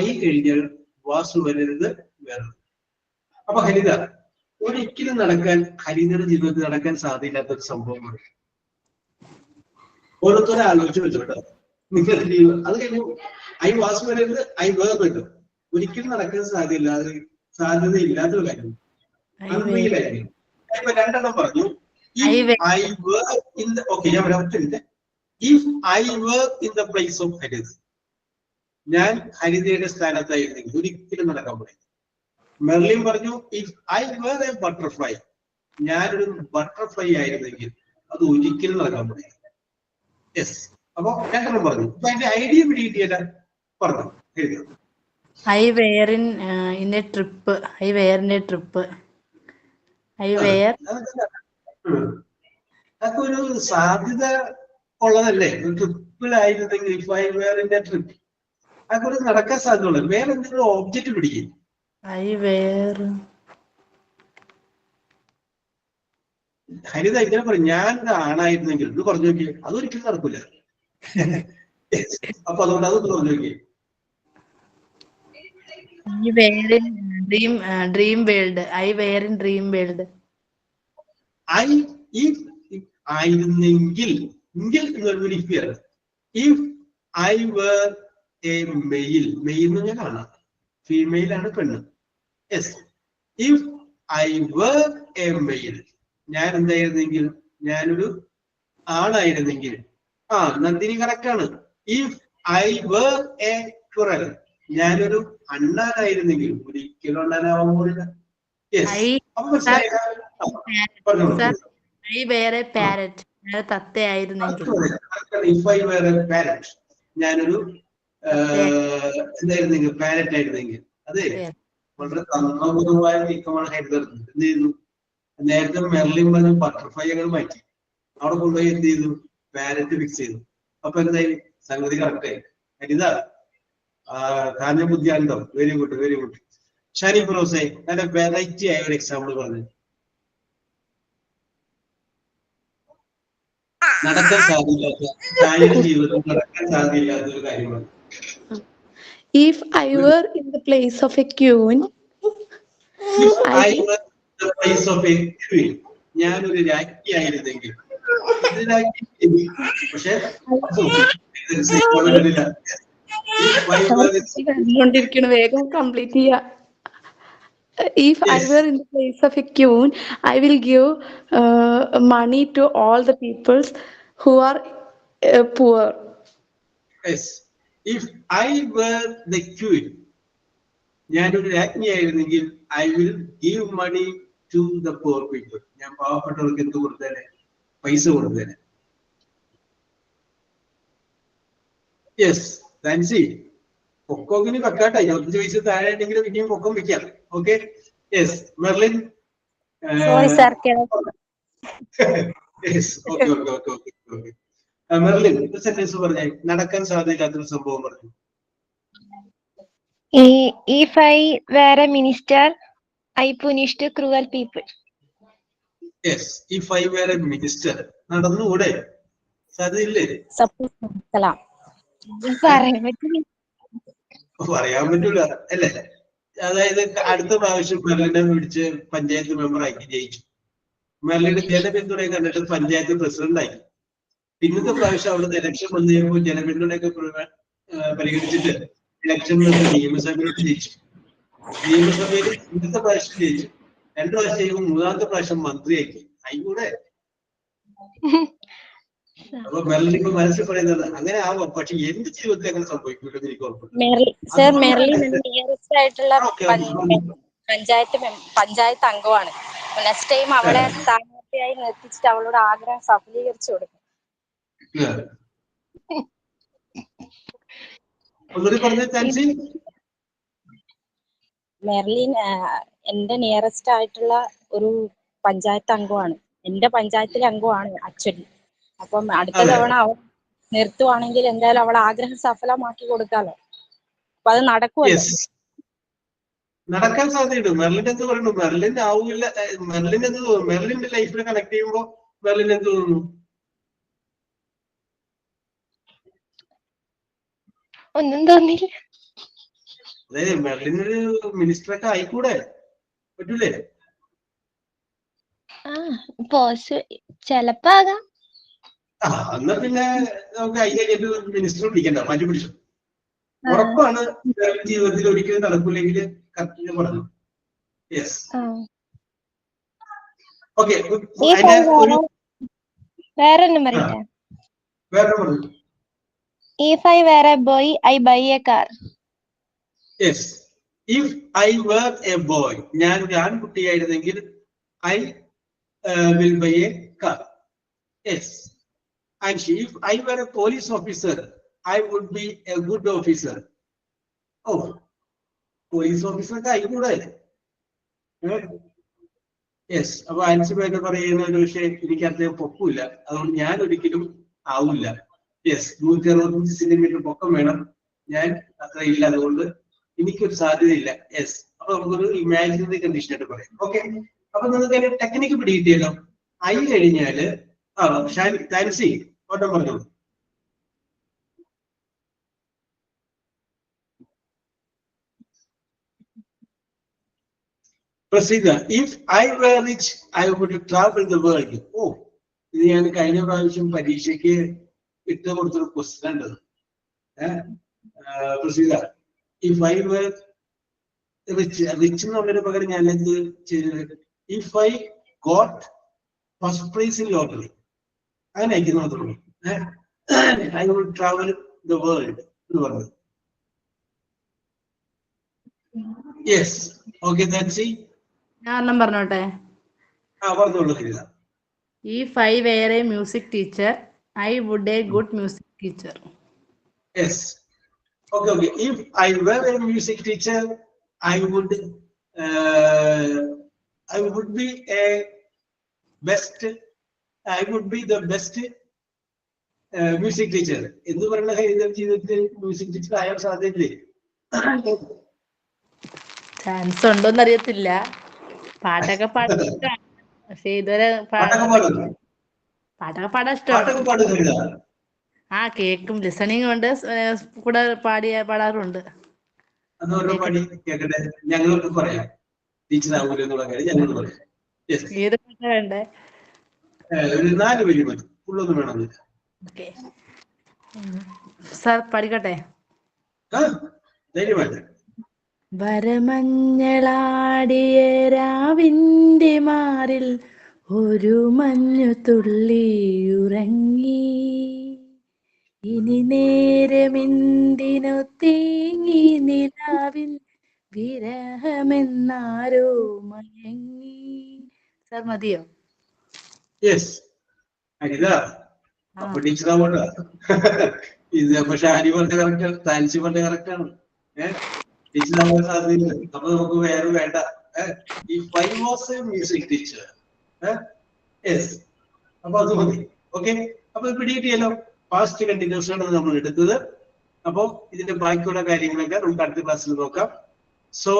ഐ കഴിഞ്ഞാൽ വാസു വരരുത്, വേറെ. അപ്പൊ ഹരിത ഒരിക്കലും നടക്കാൻ, ഹരിതയുടെ ജീവിതത്തിൽ നടക്കാൻ സാധ്യമില്ലാത്ത ഒരു സംഭവമാണ്. ഓരോരുത്തരെ ആലോചിച്ച് വെച്ചോട്ടോ. നിങ്ങൾ അത് കഴിഞ്ഞു ഐ വാസു വരരുത്, ഐ വേർ പറ്റും. ഒരിക്കലും നടക്കാൻ സാധ്യതയില്ലാത്ത ഒരു കാര്യം, അൺറിയൽ ആയിരിക്കും. ഇപ്പൊ രണ്ടെണ്ണം പറഞ്ഞു. I were in the, okay, ഞാൻ ഒറ്റ, if I were in the place of ഹരിത, ഞാൻ ഹരിതയുടെ സ്ഥാനത്തായിരുന്നെങ്കിൽ ഒരിക്കലും നടക്കാൻ പറ്റില്ല. മെർലിൻ പറഞ്ഞു, if I were a butterfly, ഞാനൊരു ബട്ടർഫ്ലൈ ആയിരുന്നെങ്കിൽ അത് ഒരിക്കലും നടക്കാൻ പറ്റില്ല. യെസ്. അപ്പൊ രണ്ടെണ്ണം പറഞ്ഞു. അപ്പൊ അതിന്റെ ഐഡിയ പിടികിട്ടിയല്ല പറഞ്ഞു എഴുതുക. I were in a trip. I were in a trip. I were. അതൊക്കെ ഒരു സാധ്യത ഉള്ളതല്ലേ? ട്രിപ്പിലായിരുന്നെങ്കിൽ, if I were in a trip, അതൊക്കെ ഒരു നടക്കാൻ സാധ്യതയുള്ളത്. വേറെ എന്തെങ്കിലും ഓബ്ജക്റ്റ് പിടിക്കും. I were. ഹരിത ഇങ്ങനെ പറയും, ഞാൻ ആണായിരുന്നെങ്കിൽ ഇത് പറഞ്ഞു നോക്കിയേ, അതൊരിക്കലും നടക്കൂല. അപ്പൊ അതുകൊണ്ട് അതൊന്ന് പറഞ്ഞു നോക്കിയേ. I were in dream world. I were in dream world. ആയിരുന്നെങ്കിൽ, എന്നൊരു ഇഫിയാണ്. If I were a male, male എന്ന് ഞാൻ കാണാം, ഫീമെയിൽ ആണ് പെണ്ണ്. യെസ്. If I were a male, ഞാൻ എന്തായിരുന്നെങ്കിൽ, ഞാനൊരു ആണായിരുന്നെങ്കിൽ. നന്ദിനി കറക്റ്റ് ആണ്. If I were a squirrel, ഞാനൊരു അണ്ണാനായിരുന്നെങ്കിൽ, ഒരിക്കലും അണ്ണാനാവാൻ പോലില്ല. I were a parrot. ഞാൻ തത്തയായിരുന്നെങ്കിൽ. If I were a parrot, ഞാനൊരു എന്തായിരുന്നെങ്കിൽ, പാരറ്റ് ആയിരുന്നെങ്കിൽ. അതെ, വളരെ തന്ത്രപൂർവമായ നീക്കമാണ് ഹരിതർന്നത്. എന്ത് ചെയ്തു? നേരത്തെ മെർലിൻ പറഞ്ഞ ബട്ടർഫ്ലൈ ഞങ്ങൾ മാറ്റി, അവിടെ കൊണ്ടുപോയി എന്ത് ചെയ്തു? പാരറ്റ് ഫിക്സ് ചെയ്തു. അപ്പൊ എന്തായി? സംഗതി കറക്റ്റായി. ഹരിത കാഞ്ഞ ബുദ്ധിയാണ്ടോ? Very good, very good. Shani ഫിറോസെ നല്ല വെറൈറ്റി ആയ ഒരു എക്സാമ്പിൾ പറഞ്ഞു. നടക്കാൻ സാധ്യമില്ലാത്ത ഷാനിയുടെ ജീവിതത്തിൽ നടക്കാൻ സാധ്യതയില്ലാത്ത ഒരു കാര്യമാണ്. If I were in the place of a queen, I were the place of a queen. ഞാനൊരു രാജ്ഞിയായിരുന്നെങ്കിൽ പക്ഷേ വേഗം കംപ്ലീറ്റ് ചെയ്യാ. If I were in the place of a queen, I will give money to all the peoples who are poor. Yes. If I were the queen, ഞാനൊരു രാജ്ഞിയായിരുന്നെങ്കിൽ I will give money to the poor people. ഞാൻ പാവപ്പെട്ടവർക്ക് എന്ത് കൊടുത്തേനെ? പൈസ കൊടുത്തേനെ. Yes, Jhansi പൊക്കോക്കിന് വെക്കാട്ടെ. 25 വയസ്സ് താഴെ ഉണ്ടെങ്കിലും ഇനിയും പൊക്കം വെക്കാം. Okay, yes. Merlin. Sorry, sir. Yes, okay okay okay okay okay. Merlin ഒരു സെന്റൻസ് പറഞ്ഞേ. നടക്കാൻ സാധ്യതയില്ലാത്തൊരു സംഭവം പറഞ്ഞു. If I were a minister, I punished cruel people. Yes, if I were a minister. നടന്നുകൂടെ? സാധ്യതയില്ലേ? പറയാൻ പറ്റൂല അല്ലേ? അതായത് അടുത്ത പ്രാവശ്യം മെർലിനെ പിടിച്ച് പഞ്ചായത്ത് മെമ്പർ ആക്കി ജയിച്ചു. മെർലിന്റെ ജനപിന്തുണയെ കണ്ടിട്ട് പഞ്ചായത്ത് പ്രസിഡന്റ് ആക്കി. പിന്നത്തെ പ്രാവശ്യം അവിടുന്ന് ഇലക്ഷൻ വന്നു കഴിയുമ്പോൾ ജനപിന്തുണയൊക്കെ പരിഗണിച്ചിട്ട് ഇലക്ഷൻ നിയമസഭയിലോട്ട് ജയിച്ചു. നിയമസഭയിൽ ഇന്നത്തെ പ്രാവശ്യം ജയിച്ചു. 2 പ്രാവശ്യം കഴിയുമ്പോൾ 3-ാമത്തെ പ്രാവശ്യം മന്ത്രിയാക്കി. ആയിക്കൂടെ? അപ്പൊ മെർലിൻ ഇപ്പൊ മനസ്സിൽ പറയുന്നത് അങ്ങനെ ആവാം, പക്ഷെ എന്റെ ജീവിതത്തിൽ അങ്ങനെ സംഭവിക്കൂലെന്ന് എനിക്ക് ഉറപ്പുണ്ട്. പഞ്ചായത്ത് അംഗമാണ്. നെക്സ്റ്റ് ടൈം അവളെ സ്ഥാനാർത്ഥിയായി നിർത്തിച്ചിട്ട് അവളുടെ ആഗ്രഹം സഫലീകരിച്ചു കൊടുക്കും. ഒന്നുകൂടി പറഞ്ഞ ചാൻസി. മെർലിൻ എന്റെ നിയറസ്റ്റ് ആയിട്ടുള്ള ഒരു പഞ്ചായത്ത് അംഗമാണ്. എന്റെ പഞ്ചായത്തിലെ അംഗമാണ് ആക്ച്വലി. അപ്പം അടുത്ത തവണ അവൾ നിർത്തുവാണെങ്കിൽ എന്തായാലും അവൾ ആഗ്രഹം സഫലമാക്കി കൊടുക്കാലോ. അപ്പൊ അത് നടക്കുമല്ലോ. നടക്കാൻ സാധ്യതയുണ്ട്. മെർലിൻ എന്ത് പറയുന്നു? മെർലിൻ ആവൂല. മെർലിൻ എന്ത് തോന്നുന്നു? മെർലിന്റെ ലൈഫിനെ കണക്ട് ചെയ്യുമ്പോ മെർലിൻ എന്ത് തോന്നുന്നു? ഒന്നും തോന്നില്ല. അതായത് മെർലിനൊരു മിനിസ്റ്ററൊക്കെ ആയിക്കൂടെ? പറ്റൂലേ? ചെലപ്പോ ആകാം. എന്നാ പിന്നെ നമുക്ക് അതിലേക്ക് മിനിസ്റ്റർ പിടിക്കണ്ട, മാറ്റി പിടിച്ചു. ഉറപ്പാണ് ജീവിതത്തിൽ ഒരിക്കലും നടക്കൂലെങ്കിൽ കറക്റ്റ് പറഞ്ഞു. Yes, okay. വേറൊന്നും പറയട്ടെ. വേറെ പറഞ്ഞു. If I were a boy, I buy a car. Yes, if I were a boy, ഞാൻ ഒരു ആൺകുട്ടിയായിരുന്നെങ്കിൽ I will buy a car. Yes, and if I were a police officer, I would be a good officer. Oh, police officer ഒക്കെ ആയിക്കൂടെ? Yes. അപ്പൊ ആൻസിബായിട്ട് പറയുന്ന ഒരു വിഷയം എനിക്ക് അദ്ദേഹം പൊക്കൂല, അതുകൊണ്ട് ഞാൻ ഒരിക്കലും ആവില്ല. യെസ്, 165 സെന്റിമീറ്റർ പൊക്കം വേണം, ഞാൻ അത്ര ഇല്ല, അതുകൊണ്ട് എനിക്കൊരു സാധ്യതയില്ല. യെസ്, അപ്പൊ നമുക്കൊരു ഇമാജിനറി കണ്ടീഷൻ ആയിട്ട് പറയാം. ഓക്കെ, അപ്പൊ നിങ്ങൾക്ക് അതിന്റെ ടെക്നിക്ക് പിടികിട്ടിയല്ലോ. ഐ കഴിഞ്ഞാല് താൻസി ഓട്ടം പറഞ്ഞോളൂ. Praseeda, if I were rich, I would travel the world. ഓ, ഇത് ഞാൻ കഴിഞ്ഞ പ്രാവശ്യം പരീക്ഷയ്ക്ക് ഇട്ട് കൊടുത്തൊരു ക്വസ്റ്റ്യൻ ഉണ്ട്. Praseeda, if I were rich, rich എന്നുള്ളതിന് പകരം ഞാൻ എന്ത് ചെയ്തത്? If I got first prize in lottery, അങ്ങനെ അയക്കുന്ന മാത്രമേ I would travel the world എന്ന് പറഞ്ഞത്. Yes, okay. താൻസി ഞാൻ പറഞ്ഞോട്ടെ. പറഞ്ഞോളൂ. If I were a music teacher, I would a good music teacher. Yes. Okay, okay. If I were a music teacher, I would be a best. I would be the best music teacher. എന്ത് പറയുന്ന ജീവിതത്തിൽ music teacher ആയാൽ സാധ്യതയില്ലേ? Chance ഉണ്ടോന്ന് അറിയത്തില്ല. പാട്ടൊക്കെ പാടാൻ ഇഷ്ടമാണ്. പക്ഷെ ഇതുവരെ പാട്ടൊക്കെ പാടും. പാട്ടൊക്കെ പാടാൻ ഇഷ്ടമാണ്. പാട്ടൊക്കെ പാടുന്നില്ല. ആ കേക്കും ലിസണിങ് ഉണ്ട്, കൂടെ പാടാറുണ്ട്. അതൊരു പാടി കേക്കട്ടെ, ഞങ്ങളൊക്കെ പറയാം. ടീച്ചർ ആവൂല എന്നുള്ള കാര്യം ഞങ്ങൾ പറയാം. ഏത് പാട്ടാ വേണ്ടേ? ഒരു 4 വരി മതി, ഫുള്ളൊന്നും വേണമെന്നില്ല. ഓക്കെ സാർ പഠിക്കട്ടെ. ധൈര്യമായിട്ട്. വരമഞ്ഞളാടിയ രാവിന്റെ മാറിൽ ഒരു മഞ്ഞു തുള്ളി ഉറങ്ങി, ഇനി നേരമെന്തിനു തേങ്ങി നിലാവിൽ വിരഹമെന്നാരോ മയങ്ങി. സാർ മതിയോ? യെസ് ഹരിത. അപ്പൊ ടീച്ചർ ആവണ്ട. ഇത് പക്ഷെ ഹരി പറഞ്ഞ കറക്റ്റാണ്, താൻസി പറഞ്ഞ കറക്റ്റാണ്. ടീച്ചർ ആവാൻ സാധ്യതയില്ല. അപ്പൊ നമുക്ക് വേറെ വേണ്ട. ഈ 5 was A music teacher. Yes, അപ്പൊ അത് മതി. ഓക്കെ, അപ്പൊ പിടികിട്ടിയല്ലോ. പാസ്റ്റ് കണ്ടിന്യൂസ് ആണ് നമ്മൾ എടുത്തത്. അപ്പൊ ഇതിന്റെ ബാക്കിയുള്ള കാര്യങ്ങളൊക്കെ നമുക്ക് അടുത്ത ക്ലാസ്സിൽ നോക്കാം. So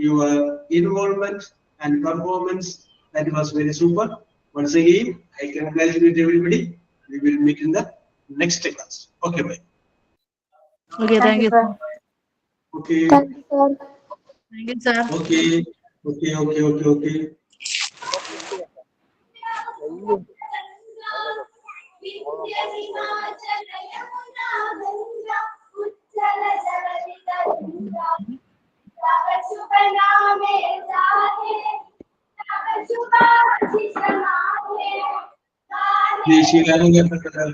your involvement and performance, that was very super. Once again, I congratulate everybody. We will meet in the next class. Okay, bye. Okay, thank you. Okay. Thank you, sir. Thank you, sir. Okay. ദേശീയ ഗാനം കേൾക്കട്ടെ.